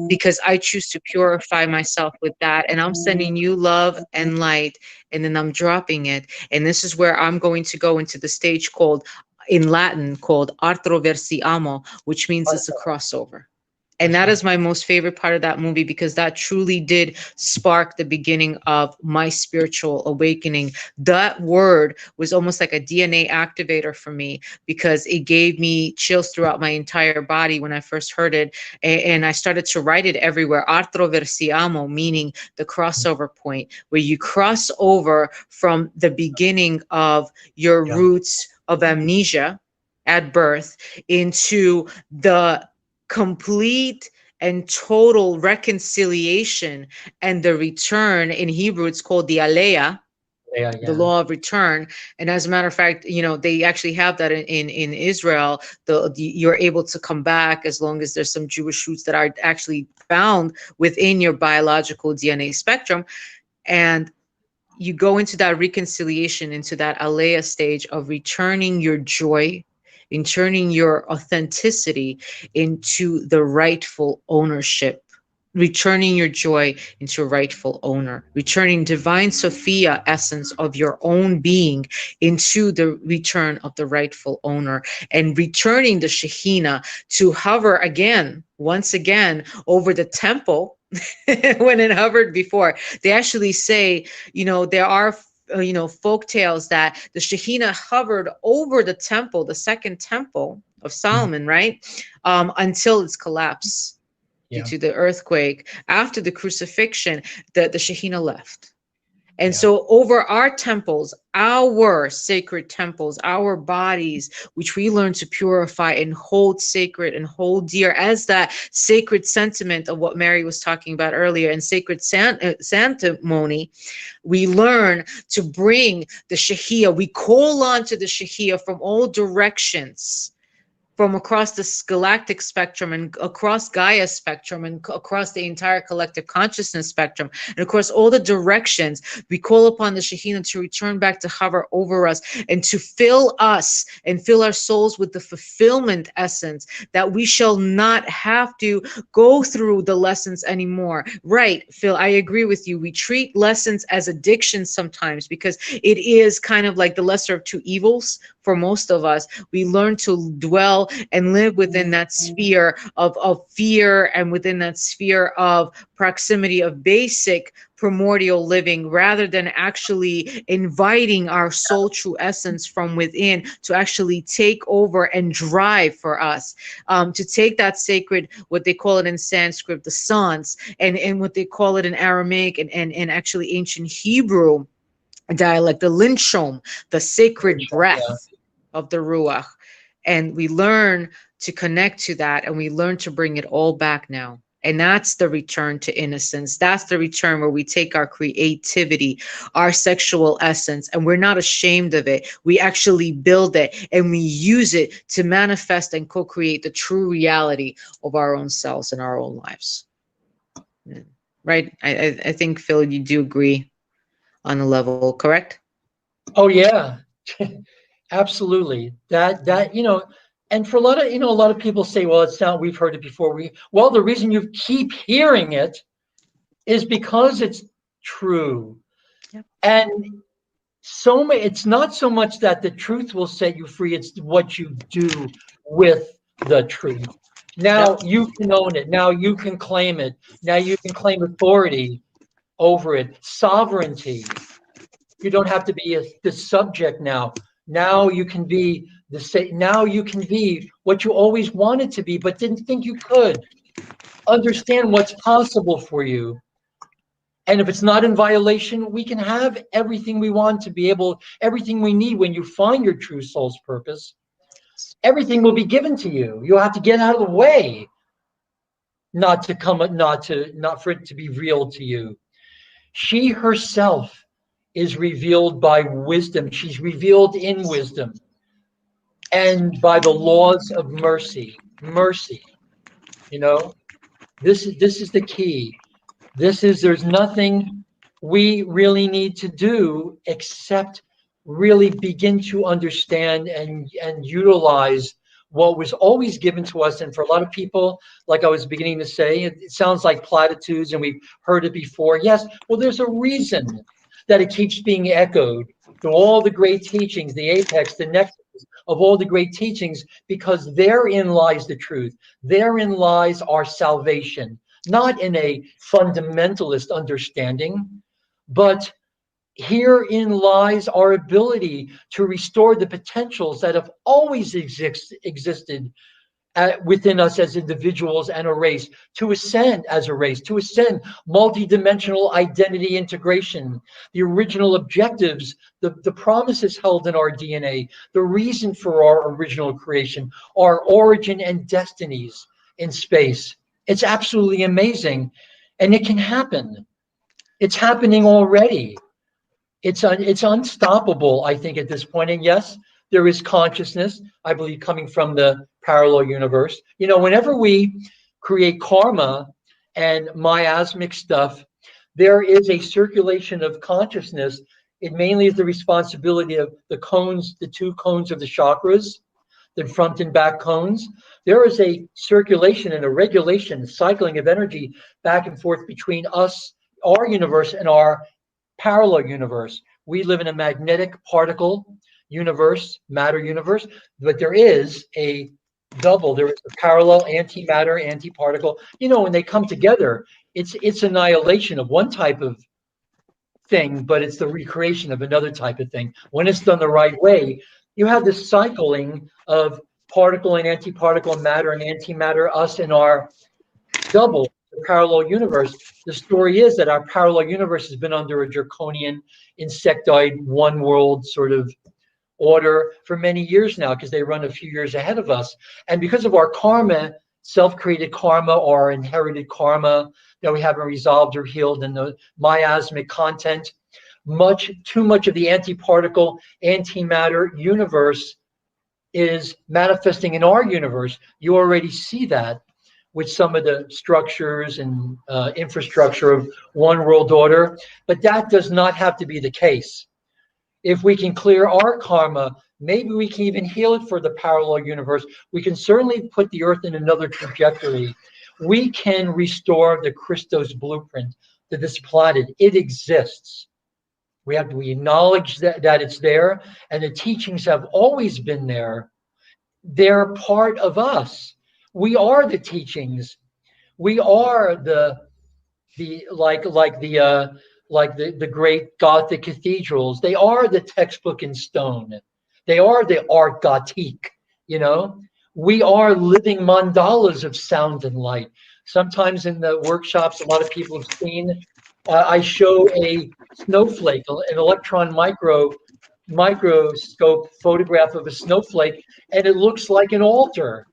because I choose to purify myself with that. And I'm sending you love and light, and then I'm dropping it. And this is where I'm going to go into the stage in Latin called Altro Versi Amo, which means it's a crossover. And that is my most favorite part of that movie, because that truly did spark the beginning of my spiritual awakening. That word was almost like a DNA activator for me, because it gave me chills throughout my entire body when I first heard it. And I started to write it everywhere. Altro Versi Amo, meaning the crossover point, where you cross over from the beginning of your roots of amnesia at birth into the complete and total reconciliation and the return. In Hebrew, it's called the Aliyah, the law of return. And as a matter of fact, they actually have that in Israel. You're able to come back as long as there's some Jewish roots that are actually found within your biological DNA spectrum. And you go into that reconciliation, into that Aliyah stage of returning your joy, in turning your authenticity into the rightful ownership, returning your joy into a rightful owner, returning divine Sophia essence of your own being into the return of the rightful owner, and returning the Shekhinah to hover again once again over the temple when it hovered before. They actually say, there are folk tales that the Shekhinah hovered over the temple, the second temple of Solomon, right? Until its collapse due to the earthquake. After the crucifixion, the Shekhinah left. And so over our temples, our sacred temples, our bodies, which we learn to purify and hold sacred and hold dear as that sacred sentiment of what Mary was talking about earlier, and sacred sanctimony, we learn to bring the Shehiyah. We call on to the Shehiyah from all directions, from across the galactic spectrum and across Gaia spectrum and across the entire collective consciousness spectrum and across all the directions. We call upon the Shekhinah to return back to hover over us and to fill us and fill our souls with the fulfillment essence, that we shall not have to go through the lessons anymore. Right, Phil, I agree with you. We treat lessons as addictions sometimes because it is kind of like the lesser of two evils for most of us. We learn to dwell and live within that sphere of fear and within that sphere of proximity of basic primordial living, rather than actually inviting our soul true essence from within to actually take over and drive for us, to take that sacred, what they call it in Sanskrit, the sans, and what they call it in Aramaic and actually ancient Hebrew dialect, the linshom, the sacred breath of the Ruach. And we learn to connect to that, and we learn to bring it all back now. And that's the return to innocence. That's the return where we take our creativity, our sexual essence, and we're not ashamed of it. We actually build it and we use it to manifest and co-create the true reality of our own selves and our own lives. Right? I think, Phil, you do agree on the level, correct? Oh yeah. Absolutely. That and for a lot of people say, well, it's not, we've heard it before. Well, the reason you keep hearing it is because it's true. Yep. And it's not so much that the truth will set you free, it's what you do with the truth. Now you can own it. Now you can claim it. Now you can claim authority over it. Sovereignty. You don't have to be the subject now. Now you can be now you can be what you always wanted to be, but didn't think you could. Understand what's possible for you. And if it's not in violation, we can have everything we want to be able, everything we need when you find your true soul's purpose. Everything will be given to you. You'll have to get out of the way, not for it to be real to you. She herself is revealed by wisdom. She's revealed in wisdom and by the laws of mercy. Mercy, this is the key. There's nothing we really need to do except really begin to understand and utilize what was always given to us. And for a lot of people, like I was beginning to say, it sounds like platitudes and we've heard it before. Yes, well, there's a reason that it keeps being echoed through all the great teachings, the apex, the nexus of all the great teachings, because therein lies the truth. Therein lies our salvation, not in a fundamentalist understanding, but herein lies our ability to restore the potentials that have always existed within us as individuals and a race, to ascend as a race, to ascend multidimensional identity integration, the original objectives, the promises held in our DNA, the reason for our original creation, our origin and destinies in space. It's absolutely amazing. And it can happen. It's happening already. It's unstoppable, I think, at this point. And yes, there is consciousness, I believe, coming from the parallel universe. Whenever we create karma and miasmic stuff, there is a circulation of consciousness. It mainly is the responsibility of the cones, the two cones of the chakras, the front and back cones. There is a circulation and a regulation, cycling of energy back and forth between us, our universe, and our parallel universe. We live in a magnetic particle universe, matter universe, but there is a double. There is a parallel antimatter, antiparticle. You know, when they come together, it's annihilation of one type of thing, but it's the recreation of another type of thing. When it's done the right way, you have this cycling of particle and antiparticle, matter and antimatter, us and our double, the parallel universe. The story is that our parallel universe has been under a draconian, insectoid, one world sort of order for many years now because they run a few years ahead of us. And because of our karma, self-created karma or inherited karma that we haven't resolved or healed, and the miasmic content, too much of the antiparticle, antimatter universe is manifesting in our universe. You already see that with some of the structures and infrastructure of one world order, but that does not have to be the case. If we can clear our karma, maybe we can even heal it for the parallel universe. We can certainly put the earth in another trajectory. We can restore the Christos blueprint to this planet. It exists. We acknowledge that it's there, and the teachings have always been there. They're part of us. We are the teachings. We are the the great Gothic cathedrals. They are the textbook in stone. They are the art Gothique. You know, we are living mandalas of sound and light. Sometimes in the workshops, a lot of people have seen. I show a snowflake, an electron microscope photograph of a snowflake, and it looks like an altar.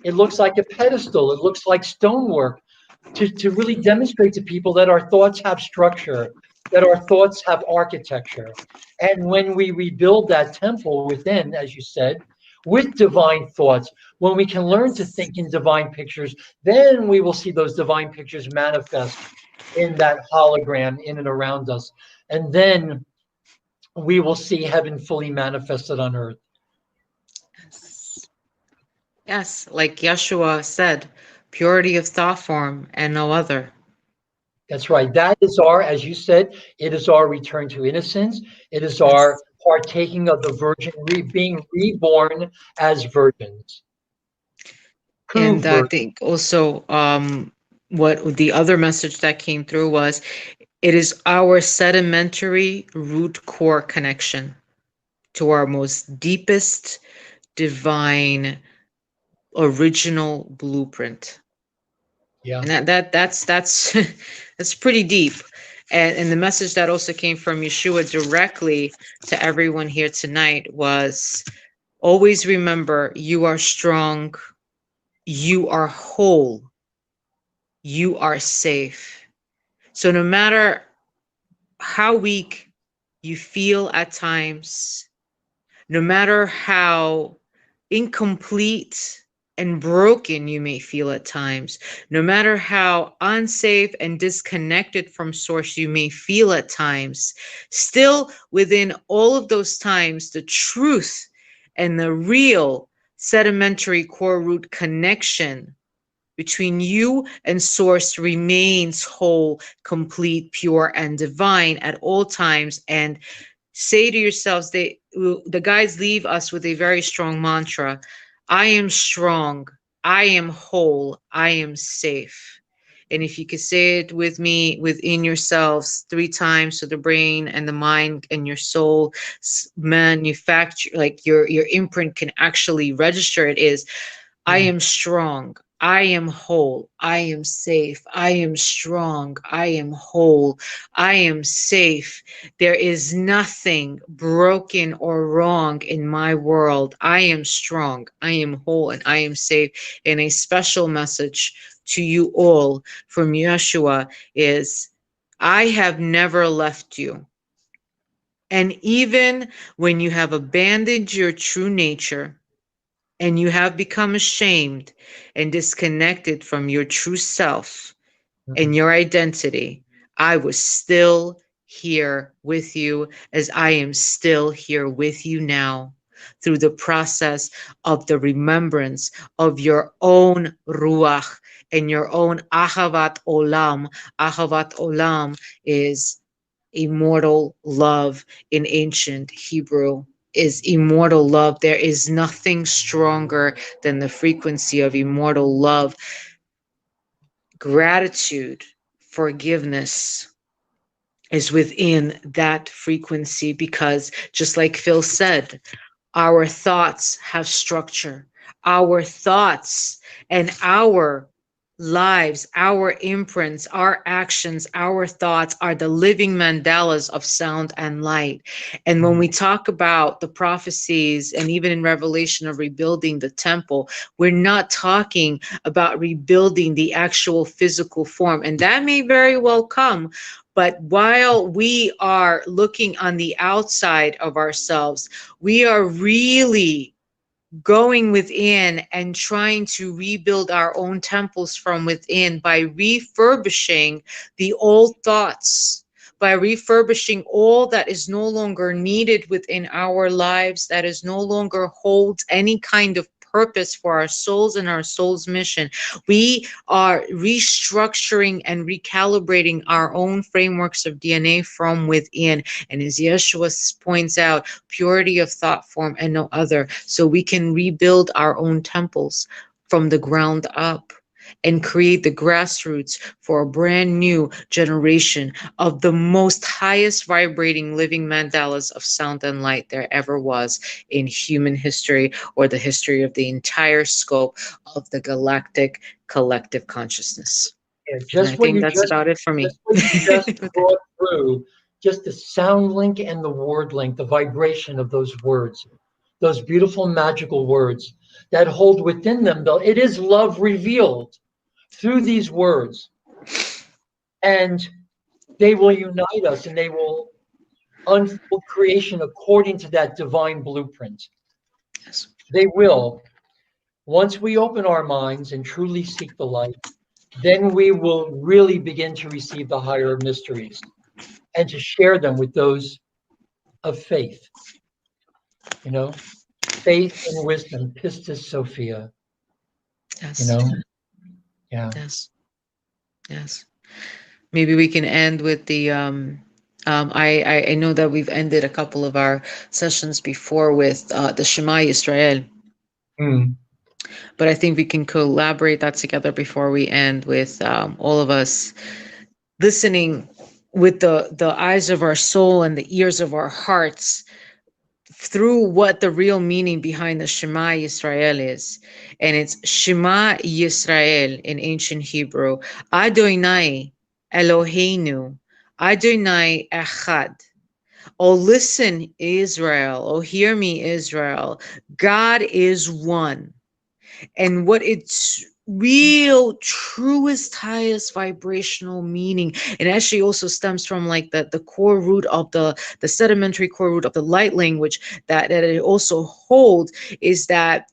It looks like a pedestal. It looks like stonework to really demonstrate to people that our thoughts have structure, that our thoughts have architecture. And when we rebuild that temple within, as you said, with divine thoughts, when we can learn to think in divine pictures, then we will see those divine pictures manifest in that hologram in and around us. And then we will see heaven fully manifested on earth. Yes, like Yeshua said, purity of thought form and no other. That's right. That is our, as you said, it is our return to innocence. It is our partaking of the virgin, being reborn as virgins. And I think also what the other message that came through was, it is our sedimentary root core connection to our most deepest divine original blueprint. Yeah. And that's that's pretty deep. And the message that also came from Yeshua directly to everyone here tonight was, always remember, you are strong, you are whole, you are safe. So no matter how weak you feel at times, no matter how incomplete and broken you may feel at times, no matter how unsafe and disconnected from source you may feel at times, still within all of those times, the truth and the real sedimentary core root connection between you and source remains whole, complete, pure, and divine at all times. And say to yourselves, the guides leave us with a very strong mantra: I am strong, I am whole, I am safe. And if you could say it with me within yourselves 3 times, so the brain and the mind and your soul manufacture, like your imprint can actually register it, is I am strong, I am whole, I am safe, I am strong, I am whole, I am safe. There is nothing broken or wrong in my world. I am strong, I am whole, and I am safe. And a special message to you all from Yeshua is, I have never left you. And even when you have abandoned your true nature, and you have become ashamed and disconnected from your true self and your identity, I was still here with you, as I am still here with you now, through the process of the remembrance of your own ruach and your own ahavat olam. Ahavat olam is immortal love in ancient Hebrew. is immortal love. There is nothing stronger than the frequency of immortal love. Gratitude, forgiveness is within that frequency, because just like Phil said, our thoughts have structure. Our thoughts and our lives, our imprints, our actions, our thoughts are the living mandalas of sound and light. And when we talk about the prophecies and even in Revelation of rebuilding the temple, we're not talking about rebuilding the actual physical form. And that may very well come. But while we are looking on the outside of ourselves, we are really going within and trying to rebuild our own temples from within by refurbishing the old thoughts, by refurbishing all that is no longer needed within our lives, that is no longer holds any kind of purpose for our souls and our soul's mission. We are restructuring and recalibrating our own frameworks of DNA from within. And as Yeshua points out, purity of thought form and no other. So we can rebuild our own temples from the ground up and create the grassroots for a brand new generation of the most highest vibrating living mandalas of sound and light there ever was in human history, or the history of the entire scope of the galactic collective consciousness. Yeah, And I just what think you that's about it for me. just what you just brought through, just the sound link and the word link, the vibration of those words, those beautiful magical words that hold within them, though it is love revealed through these words, and they will unite us and they will unfold creation according to that divine blueprint. Yes. They will. Once we open our minds and truly seek the light, then we will really begin to receive the higher mysteries and to share them with those of faith. You know, faith and wisdom, pistis Sophia. Yes. You know, yeah. Yes. Yes. Maybe we can end with the I know that we've ended a couple of our sessions before with the Shema Yisrael, Mm. but I think we can collaborate that together before we end with all of us listening with the eyes of our soul and the ears of our hearts through what the real meaning behind the Shema Yisrael is. And it's Shema Yisrael in ancient Hebrew. Adonai Eloheinu, Adonai Echad. Oh, listen, Israel. Oh, hear me, Israel. God is one. And what its real truest highest vibrational meaning, and actually also stems from like the core root of the sedimentary core root of the light language that it also holds, is that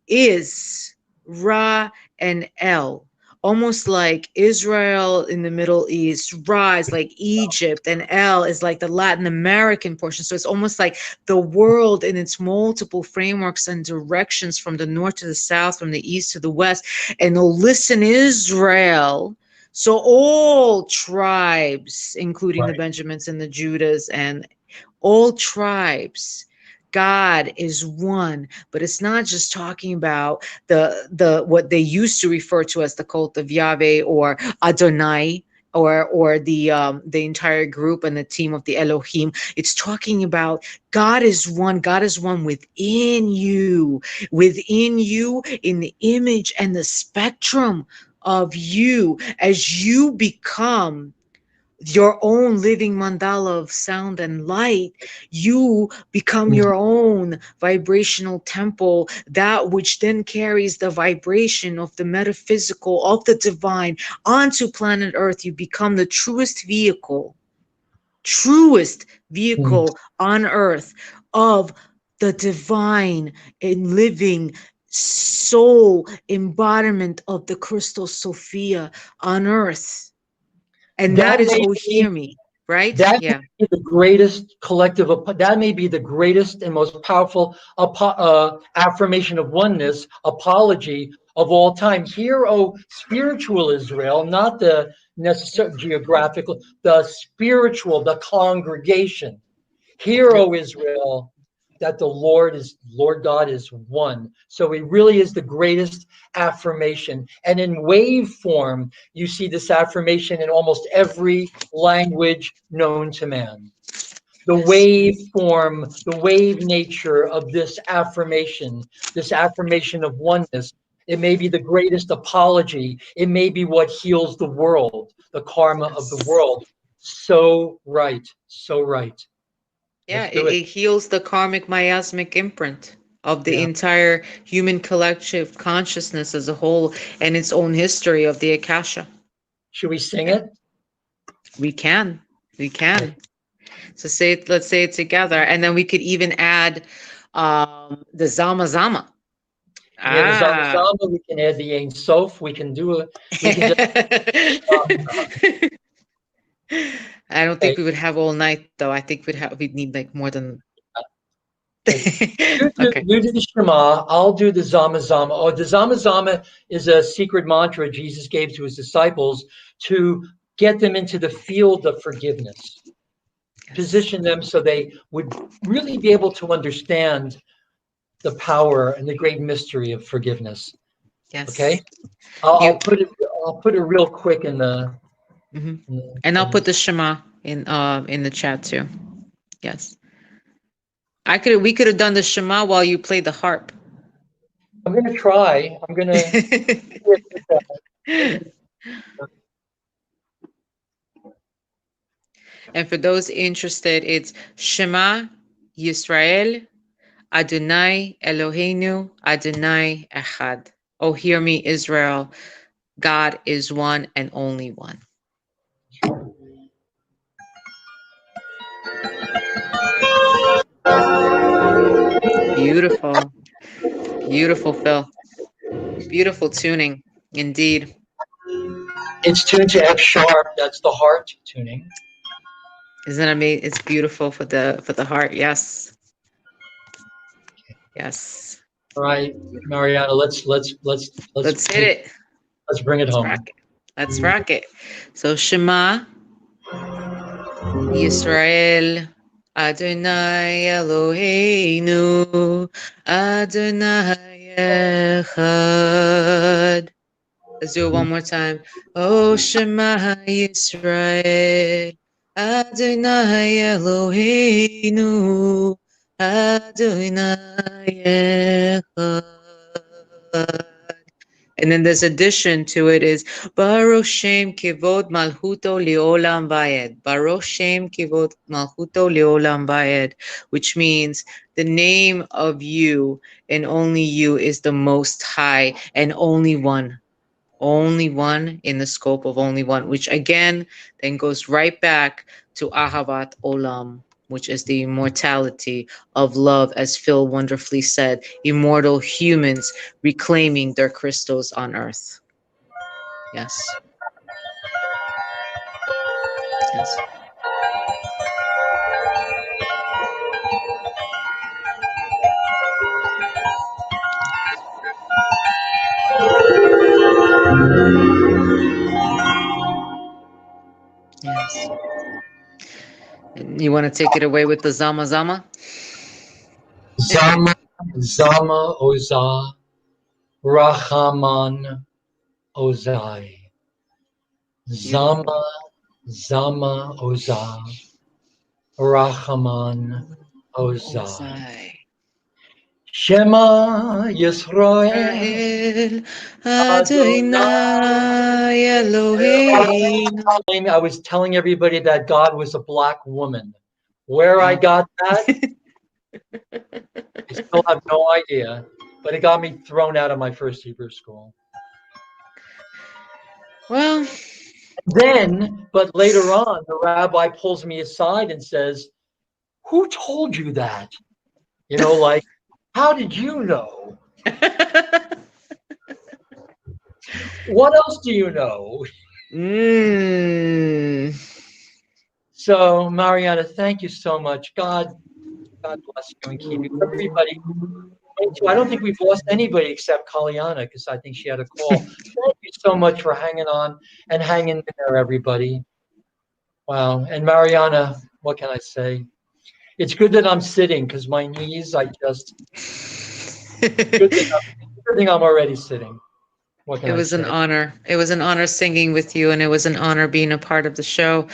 is Ra and El, almost like Israel in the Middle East, Ra is like Egypt, and El is like the Latin American portion. So it's almost like the world in its multiple frameworks and directions, from the north to the south, from the east to the west. And oh, listen, Israel. So all tribes, including the Right. Benjamins and the Judahs, and all tribes, God is one. But it's not just talking about the what they used to refer to as the cult of Yahweh or Adonai, or the entire group and the team of the Elohim. It's talking about God is one. God is one within you in the image and the spectrum of you, as you become your own living mandala of sound and light. You become your own vibrational temple, that which then carries the vibration of the metaphysical, of the divine onto planet Earth. You become the truest vehicle on Earth of the divine and living soul embodiment of the crystal Sophia on Earth. And that is, oh, hear me, right? That Yeah. may be the greatest collective. That may be the greatest and most powerful affirmation of oneness, apology of all time. Hear, O spiritual Israel, not the necessary geographical, the spiritual, the congregation. Hear, O Israel, that the Lord God is one. So it really is the greatest affirmation. And in wave form, you see this affirmation in almost every language known to man. The wave form, the wave nature of this affirmation of oneness, it may be the greatest apology. It may be what heals the world, the karma of the world. So right, so right. Yeah, Let's do it heals the karmic miasmic imprint of the Yeah. entire human collective consciousness as a whole and its own history of the Akasha. Should we sing it? We can. So let's say it together. And then we could even add the Zama Zama. Yeah, the Zama Zama, we can add the Ein Sof, we can do it. We can just I don't think we would have all night though. I think we'd need like more than You okay. do the Shema, I'll do the Zama Zama. Oh, the Zama Zama is a secret mantra Jesus gave to his disciples to get them into the field of forgiveness. Yes. Position them so they would really be able to understand the power and the great mystery of forgiveness. Yes. Okay. I'll put it real quick in the. And I'll put the Shema in the chat too. Yes. We could have done the Shema while you played the harp. I'm gonna try. I'm gonna. And for those interested, it's Shema Yisrael Adonai Eloheinu Adonai Echad. Oh, hear me, Israel. God is one and only one. Beautiful. Beautiful, Phil. Beautiful tuning, indeed. It's tuned to F sharp. That's the heart tuning. Isn't it amazing? It's beautiful for the heart. Yes. Yes. All right, Mariana, let's hit it. Let's bring it home. Rock it. Let's rock it. So Shema Yisrael Adonai Eloheinu Adonai Echad. Let's do it one more time. Oh Shema Yisrael Adonai Eloheinu Adonai Echad. And then this addition to it is Baruch Shem Kivod Malchuto Leolam Vayed. Baruch Shem Kivod Malchuto Leolam Vayed, which means the name of you and only you is the most high and only one in the scope of only one, which again then goes right back to Ahavat Olam, which is the immortality of love, as Phil wonderfully said, immortal humans reclaiming their crystals on earth. Yes. Yes. Yes. You want to take it away with the Zama Zama? Zama, Zama Ozah, Rahaman Ozai. Zama, Zama Ozah, Rahaman Ozai. Shema Yisrael Adonai Eloheinu. I was telling everybody that God was a black woman. Where I got that, I still have no idea, but it got me thrown out of my first Hebrew school. Well, but later on, the rabbi pulls me aside and says, "Who told you that? You know, like, how did you know? What else do you know?" So, Mariana, thank you so much. God bless you and keep you. Everybody, I don't think we've lost anybody except Kalyana, because I think she had a call. Thank you so much for hanging on and hanging in there, everybody. Wow. And Mariana, what can I say? It's good that I'm sitting because my knees, good thing I'm already sitting. What can It I was an say? honor. It was an honor singing with you, and it was an honor being a part of the show.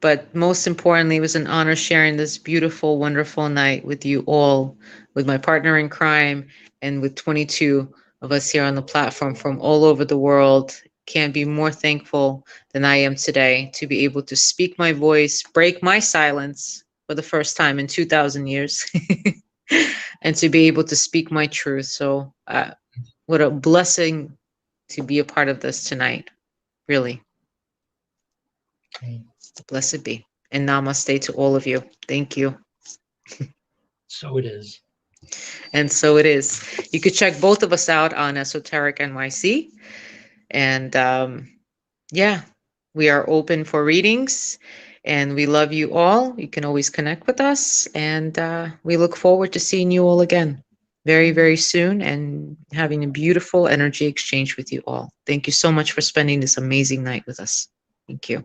But most importantly, it was an honor sharing this beautiful, wonderful night with you all, with my partner in crime, and with 22 of us here on the platform from all over the world. Can't be more thankful than I am today to be able to speak my voice, break my silence for the first time in 2,000 years, and to be able to speak my truth. So, what a blessing to be a part of this tonight. Really. Blessed be. And namaste to all of you. Thank you. So it is. And so it is. You could check both of us out on Esoteric NYC. And yeah, we are open for readings and we love you all. You can always connect with us. And we look forward to seeing you all again very, very soon and having a beautiful energy exchange with you all. Thank you so much for spending this amazing night with us. Thank you.